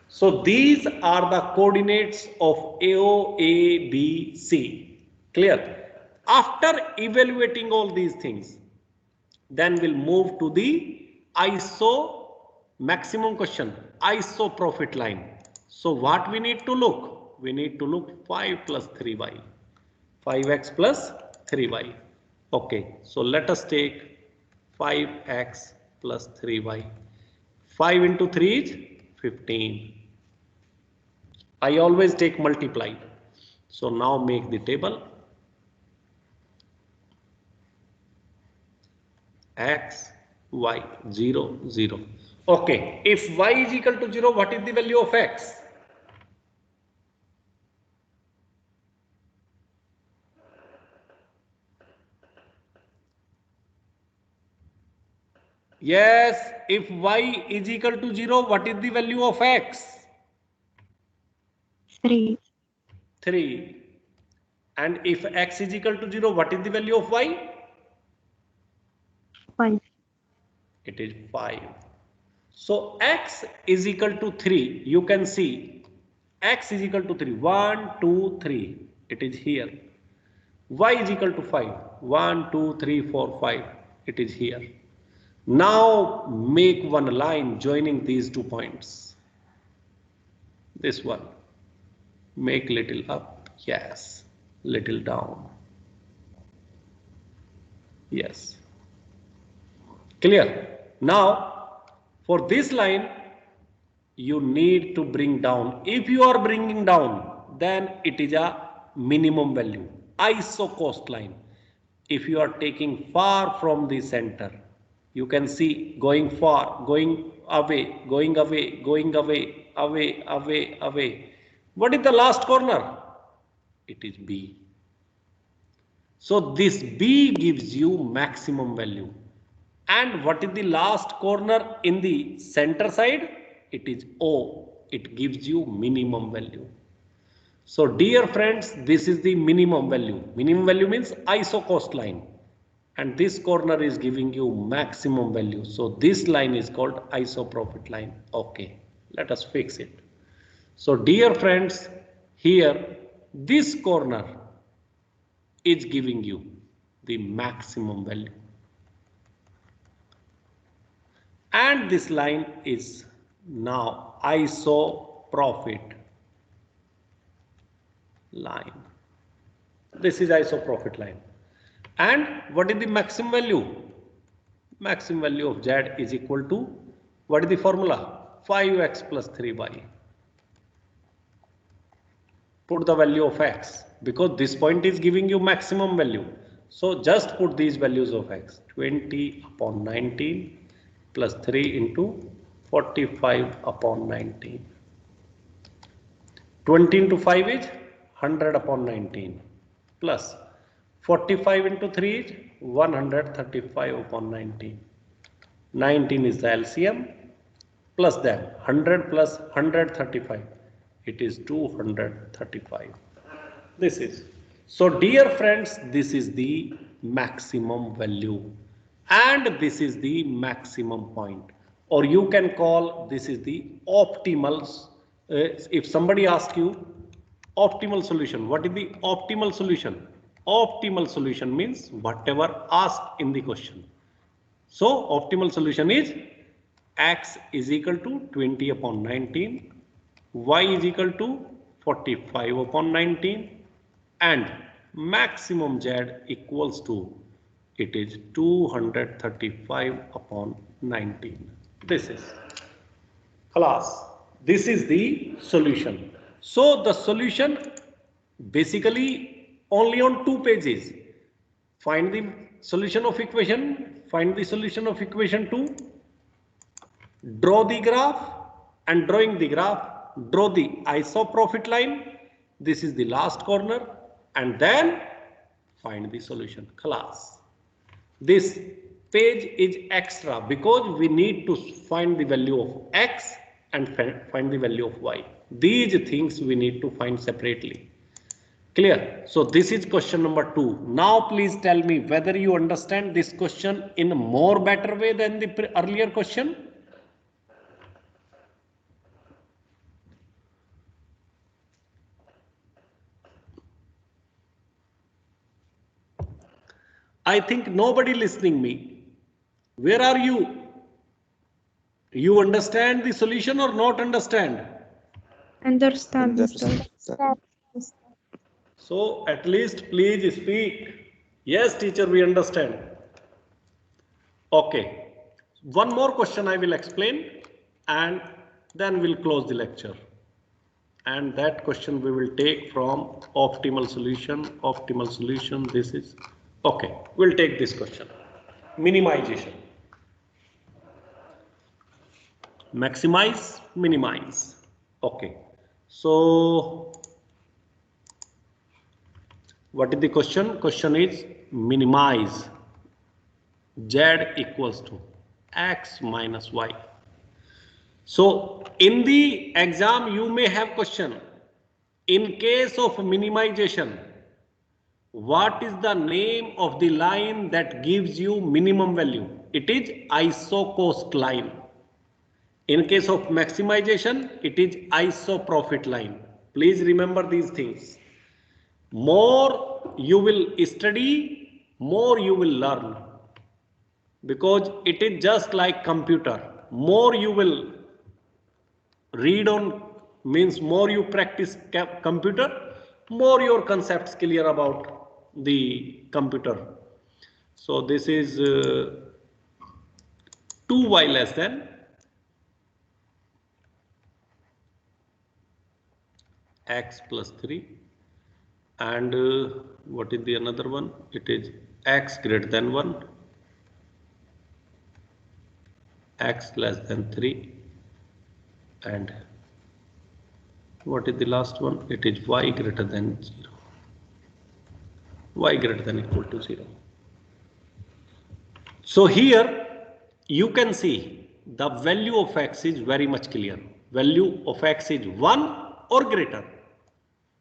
[SPEAKER 1] So these are the coordinates of AO, A, B, C. Clear? After evaluating all these things, then we'll move to the ISO maximum question, ISO profit line. So what we need to look? We need to look 5 plus 3y. 5x plus 3y. Okay, so let us take 5x plus 3y. 5 into 3 is 15. I always take multiply. So now make the table. X, y, 0, 0. Okay, if y is equal to 0, what is the value of x? Yes, if y is equal to 0, what is the value of x?
[SPEAKER 2] 3.
[SPEAKER 1] 3. And if x is equal to 0, what is the value of y?
[SPEAKER 2] 5.
[SPEAKER 1] It is 5. So x is equal to 3. You can see x is equal to 3. 1, 2, 3. It is here. Y is equal to 5. 1, 2, 3, 4, 5. It is here. Now make one line joining these 2 points. This one. Make little up. Yes. Little down. Yes. Clear? Now, for this line, you need to bring down. If you are bringing down, then it is a minimum value. ISO cost line. If you are taking far from the center, you can see going far, going away, going away, going away, away, away, away. What is the last corner? It is B. So this B gives you maximum value. And what is the last corner in the center side? It is O. It gives you minimum value. So dear friends, this is the minimum value. Minimum value means ISO cost line. And this corner is giving you maximum value. So this line is called ISO profit line. Okay, let us fix it. So dear friends, here this corner is giving you the maximum value. And this line is now ISO profit line. This is ISO profit line. And what is the maximum value? Maximum value of Z is equal to, what is the formula? 5x plus 3y. Put the value of x, because this point is giving you maximum value. So just put these values of x. 20 upon 19 plus 3 into 45 upon 19. 20 into 5 is 100 upon 19 plus 45 into 3 is 135 upon 19. 19 is the LCM. plus them. 100 plus 135. It is 235. This is. So dear friends, this is the maximum value and this is the maximum point, or you can call this is the optimal. If somebody asks you optimal solution, what is the optimal solution? Optimal solution means whatever asked in the question. So optimal solution is x is equal to 20 upon 19, y is equal to 45 upon 19, and maximum z equals to, it is 235 upon 19. This is class. This is the solution. So the solution basically only on 2 pages. Find the solution of equation, find the solution of equation 2, draw the graph, and drawing the graph, draw the isoprofit line. This is the last corner, and then find the solution. Class. This page is extra because we need to find the value of x and find the value of y. These things we need to find separately. Clear? So this is question number 2. Now please tell me whether you understand this question in a more better way than the earlier question. I think nobody listening me. Where are you? You understand the solution or not understand?
[SPEAKER 2] Understand, Mr.
[SPEAKER 3] Understand.
[SPEAKER 1] So at least please speak. Yes, teacher, we understand. Okay. One more question I will explain and then we'll close the lecture. And that question we will take from optimal solution. Optimal solution, this is. Okay, we'll take this question. Minimization. Maximize, minimize. Okay. So what is the question? Question is minimize z equals to x minus y. So in the exam you may have question, in case of minimization, what is the name of the line that gives you minimum value? It is isocost line. In case of maximization, it is isoprofit line. Please remember these things. More you will study, more you will learn. Because it is just like computer. More you will read on, means more you practice computer, more your concepts clear about the computer. So this is 2y less than x plus 3, and what is the another one? It is x greater than 1, x less than 3, and what is the last one? It is y greater than 0, y greater than equal to 0. So here you can see the value of x is very much clear. Value of x is 1 or greater.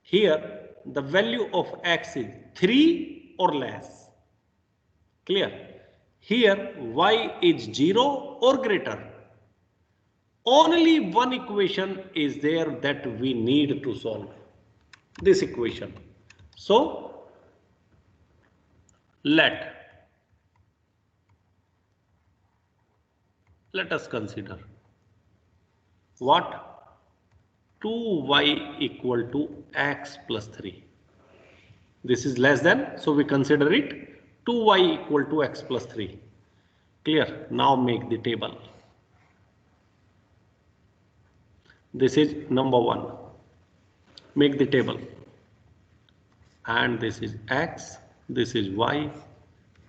[SPEAKER 1] Here the value of x is 3 or less. Clear? Here y is 0 or greater. Only one equation is there that we need to solve. This equation. So let us consider what? 2y equal to x plus 3. This is less than, so we consider it 2y equal to x plus 3. Clear? Now make the table. This is number 1. Make the table. And this is x, this is y,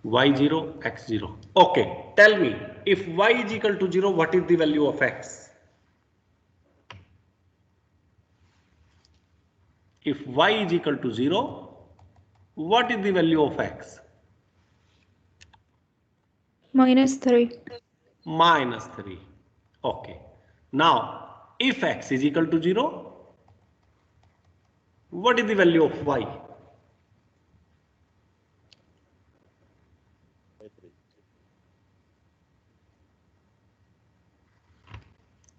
[SPEAKER 1] y0, x0. Okay, tell me, if y is equal to 0, what is the value of x? If y is equal to 0, what is the value of x?
[SPEAKER 2] -3.
[SPEAKER 1] -3. Okay. Now, if x is equal to 0, what is the value of y?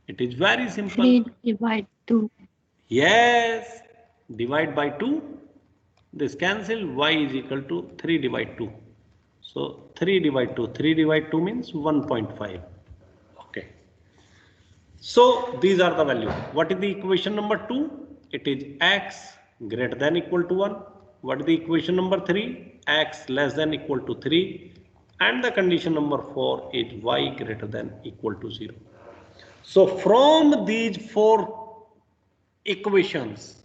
[SPEAKER 1] It is very simple.
[SPEAKER 2] 3 divide 2.
[SPEAKER 1] Yes, divide by 2. This cancel, y is equal to 3 divide 2. So 3 divide 2. 3 divide 2 means 1.5. Okay. So these are the value. What is the equation number 2? It is x greater than equal to 1. What is the equation number 3? X less than equal to 3. And the condition number 4 is y greater than equal to 0. So from these 4 equations,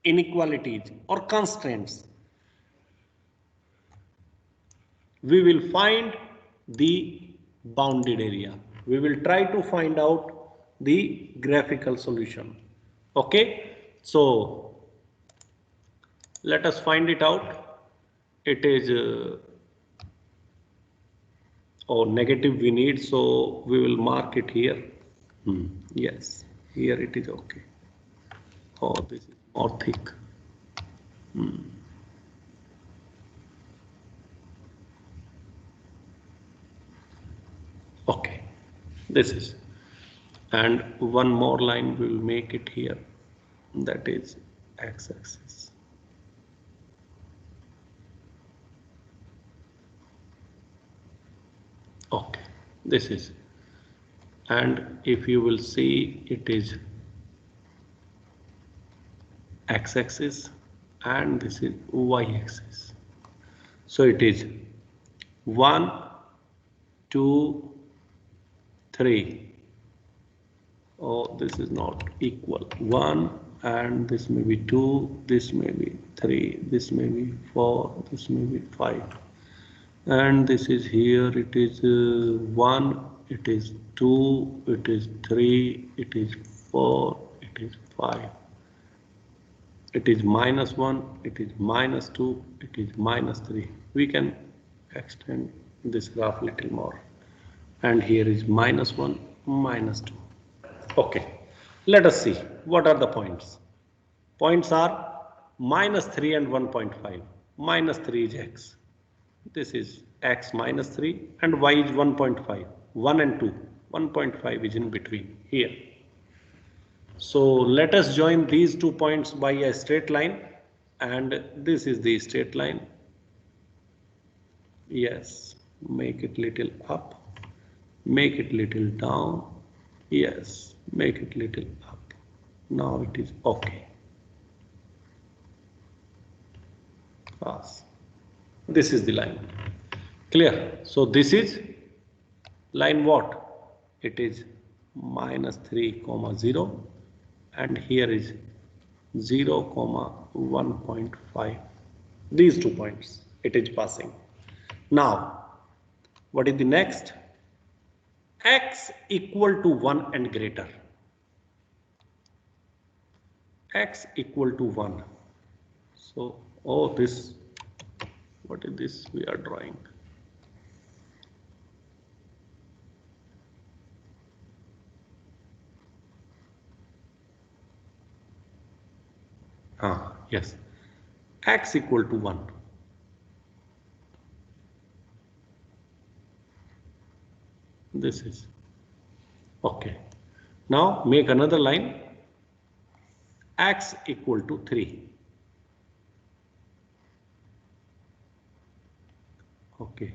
[SPEAKER 1] inequalities or constraints, we will find the bounded area. We will try to find out the graphical solution. Okay, so let us find it out. It is negative we need, so we will mark it here. Yes, here it is okay. Oh, this is more thick. Okay, this is, and one more line we will make it here, that is x-axis. Okay, this is, and if you will see, it is x-axis and this is y-axis. So it is 1, 2, 3. Oh, this is not equal. 1 and this may be 2, this may be 3, this may be 4, this may be 5. And this is here, it is 1, it is 2, it is 3, it is 4, it is 5. It is -1, it is -2, it is -3. We can extend this graph a little more. And here is -1, -2. Okay, let us see what are the points. Points are -3 and 1.5. -3 is x. This is x -3 and y is 1.5. 1 and 2. 1.5 is in between here. So let us join these 2 points by a straight line, and this is the straight line. Yes, make it little up, make it little down. Yes, make it little up. Now it is okay. Pass. This is the line. Clear? So this is line what? It is -3, 0. And here is 0, 1.5. These 2 points, it is passing. Now, what is the next? X equal to 1 and greater. X equal to 1. So, oh, this, what is this we are drawing? Yes, x equal to 1. This is okay. Now make another line, x equal to 3. Okay,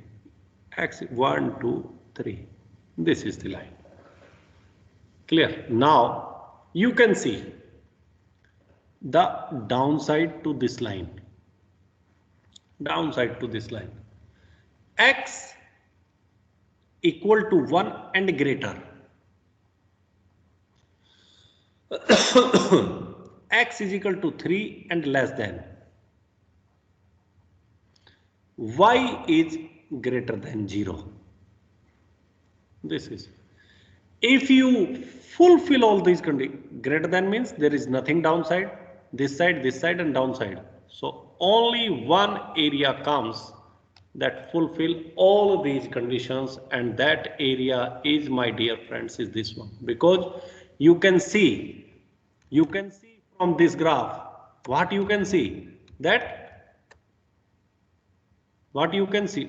[SPEAKER 1] x 1, 2, 3. This is the line. Clear? Now you can see the downside to this line. Downside to this line. X equal to 1 and greater. X is equal to 3 and less than. Y is greater than 0. This is. If you fulfill all these conditions, greater than means there is nothing downside, this side and downside. So only one area comes that fulfill all these conditions, and that area is, my dear friends, is this one. Because you can see from this graph, what you can see,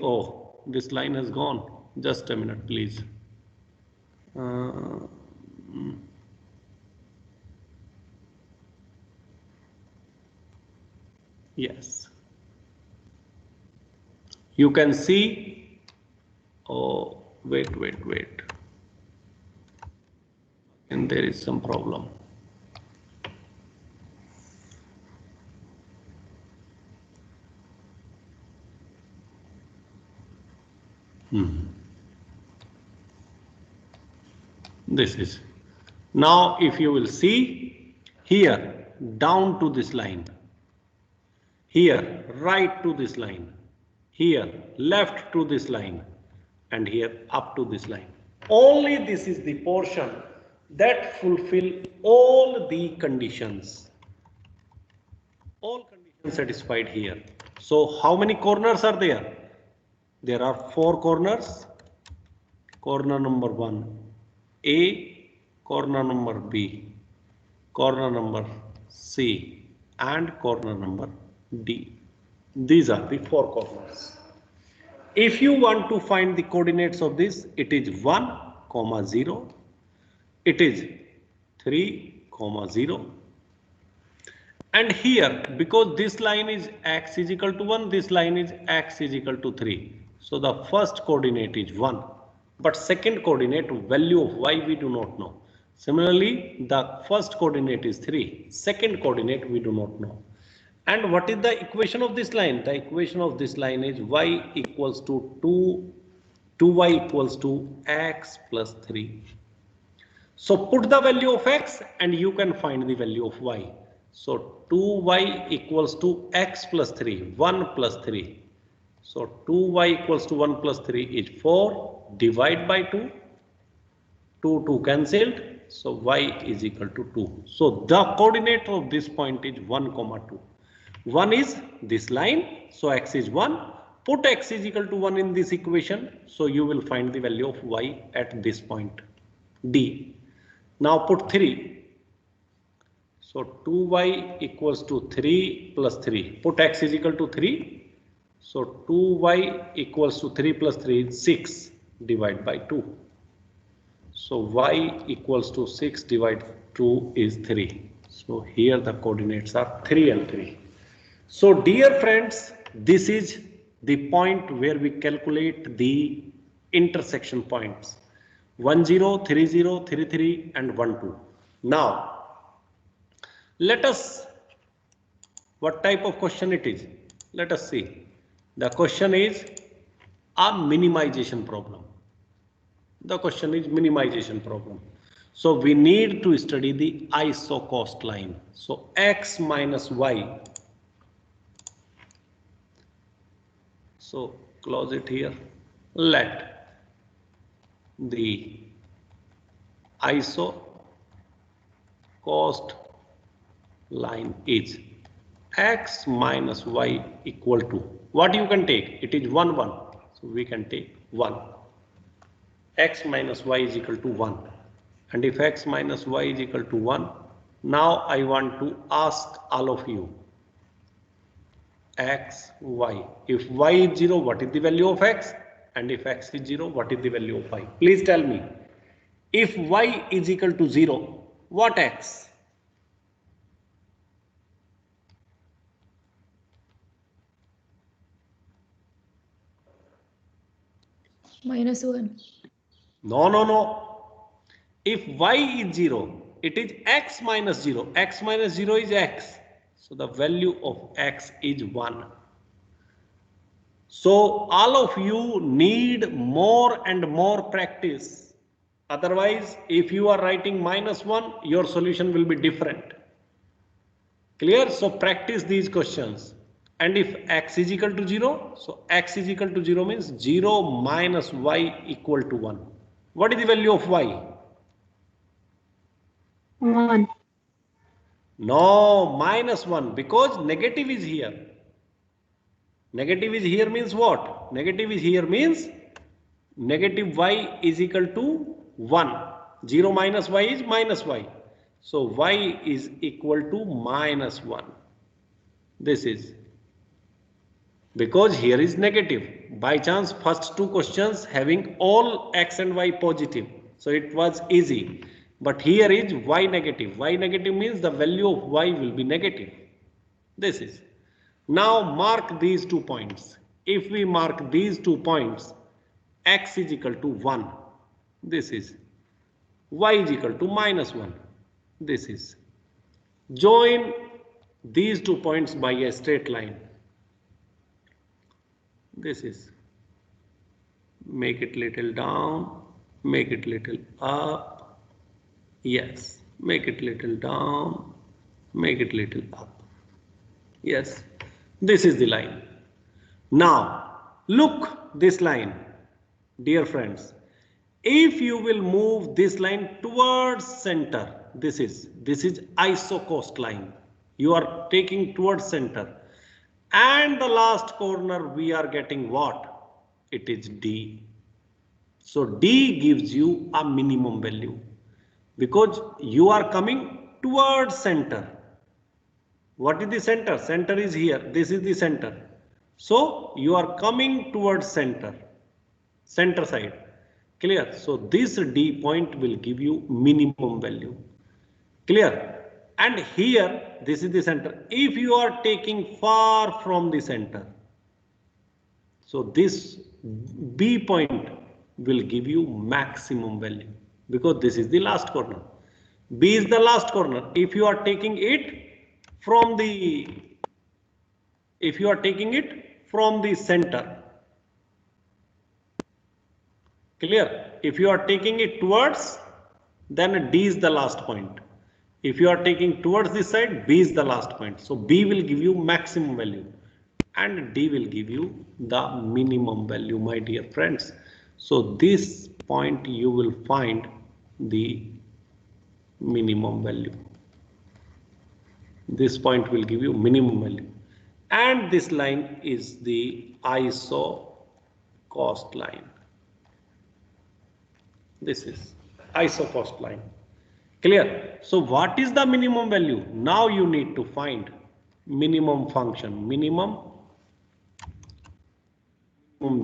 [SPEAKER 1] oh, this line has gone. Just a minute, please. Yes. You can see, oh, wait. And there is some problem. This is. Now, if you will see here, down to this line, here, right to this line, here, left to this line, and here, up to this line. Only this is the portion that fulfill all the conditions. All conditions satisfied here. So, how many corners are there? There are 4 corners. Corner number 1, A, corner number B, corner number C, and corner number D. These are the 4 corners. If you want to find the coordinates of this, it is 1, 0, it is 3, 0, and here, because this line is x is equal to 1, this line is x is equal to 3. So the first coordinate is 1, but second coordinate, value of y, we do not know. Similarly, the first coordinate is 3, second coordinate we do not know. And what is the equation of this line? The equation of this line is y equals to 2y equals to x plus 3. So put the value of x and you can find the value of y. So 2y equals to x plus 3, 1 plus 3. So 2y equals to 1 plus 3 is 4, divide by 2, 2 cancelled, so y is equal to 2. So the coordinate of this point is 1, 2. 1 is this line, so x is 1. Put x is equal to 1 in this equation, so you will find the value of y at this point, D. Now put 3. So 2y equals to 3 plus 3. Put x is equal to 3. So 2y equals to 3 plus 3 is 6, divide by 2. So y equals to 6 divided 2 is 3. So here the coordinates are 3 and 3. So dear friends, this is the point where we calculate the intersection points 1, 0, 3, 0, 3, 3 and 1, 2. Now let us, what type of question it is? Let us see. The question is a minimization problem. The question is minimization problem. So we need to study the isocost line. So x minus y. So close it here. Let the isocost line is x minus y equal to, what you can take? It is 1, 1. So we can take 1. X minus y is equal to 1. And if x minus y is equal to 1, now I want to ask all of you, x, y. If y is 0, what is the value of x? And if x is 0, what is the value of y? Please tell me. If y is equal to 0, what x?
[SPEAKER 2] -1.
[SPEAKER 1] No. If y is 0, it is x minus 0. X minus 0 is x. So the value of x is 1. So all of you need more and more practice. Otherwise, if you are writing -1, your solution will be different. Clear? So practice these questions. And if x is equal to 0, so x is equal to 0 means 0 minus y equal to 1. What is the value of y?
[SPEAKER 2] 1.
[SPEAKER 1] No, -1, because negative is here. Negative is here means what? Negative is here means negative y is equal to 1. 0 minus y is minus y. So y is equal to minus 1. This is because here is negative. By chance, first two questions having all x and y positive. So it was easy. But here is y negative. Y negative means the value of y will be negative. This is. Now mark these 2 points. If we mark these 2 points, x is equal to 1. This is. Y is equal to minus 1. This is. Join these 2 points by a straight line. This is. Make it little down. Make it little up. Yes. Make it little down. Make it little up. Yes. This is the line. Now, look this line, dear friends. If you will move this line towards center, this is isocost line. You are taking towards center. And the last corner we are getting what? It is D. So D gives you a minimum value because you are coming towards center. What is the center? Center is here. This is the center. So you are coming towards center. Center side. Clear? So this D point will give you minimum value. Clear? And here, this is the center. If you are taking far from the center, so this B point will give you maximum value because this is the last corner. B is the last corner. If you are taking it from the center, clear? If you are taking it towards, then D is the last point. If you are taking towards this side, B is the last point. So B will give you maximum value and D will give you the minimum value, my dear friends. So this point you will find the minimum value. This point will give you minimum value. And this line is the isocost line. This is isocost line. Clear? So what is the minimum value? Now you need to find minimum function. Minimum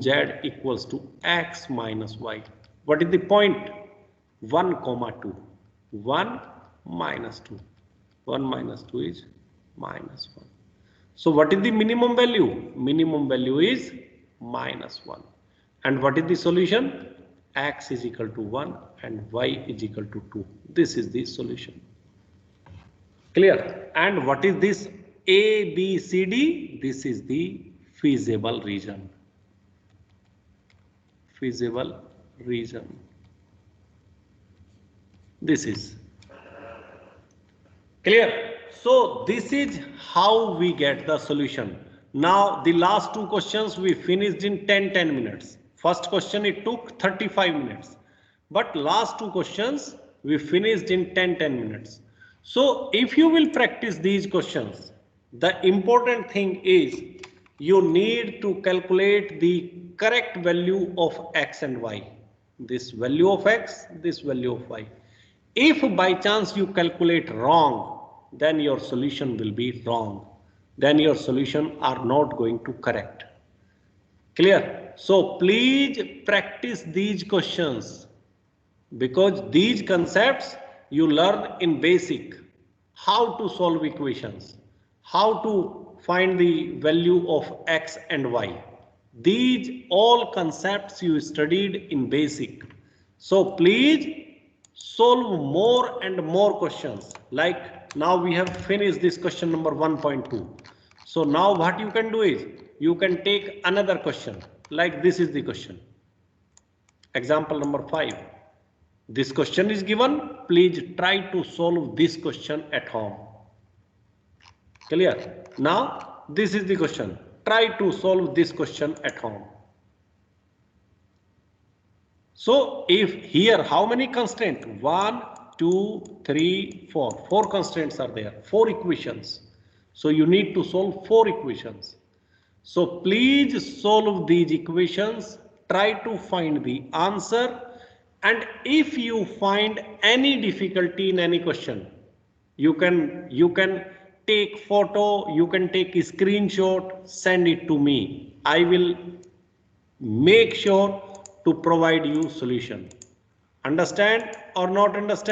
[SPEAKER 1] z equals to x minus y. What is the point? 1, 2. 1 minus 2. 1 minus 2 is minus 1. So what is the minimum value? Minimum value is minus 1. And what is the solution? X is equal to 1 and y is equal to 2. This is the solution. Clear? And what is this A, B, C, D? This is the feasible region. Feasible region. This is. Clear? So this is how we get the solution. Now the last two questions we finished in 10 minutes. First question it took 35 minutes. But last two questions we finished in 10 minutes. So if you will practice these questions, the important thing is you need to calculate the correct value of x and y. This value of x, this value of y. If by chance you calculate wrong, then your solution will be wrong. Then your solution are not going to correct. Clear? So please practice these questions because these concepts you learn in basic. How to solve equations, how to find the value of x and y. These all concepts you studied in basic. So please solve more and more questions. Like now we have finished this question number 1.2. So now what you can do is you can take another question. Like this is the question. Example number 5. This question is given. Please try to solve this question at home. Clear? Now this is the question. Try to solve this question at home. So if here how many constraints? 1, 2, 3, 4. 4 constraints are there. 4 equations. So you need to solve 4 equations. So please solve these equations, try to find the answer, and if you find any difficulty in any question, you can take photo, you can take a screenshot, send it to me. I will make sure to provide you solution. Understand or not understand?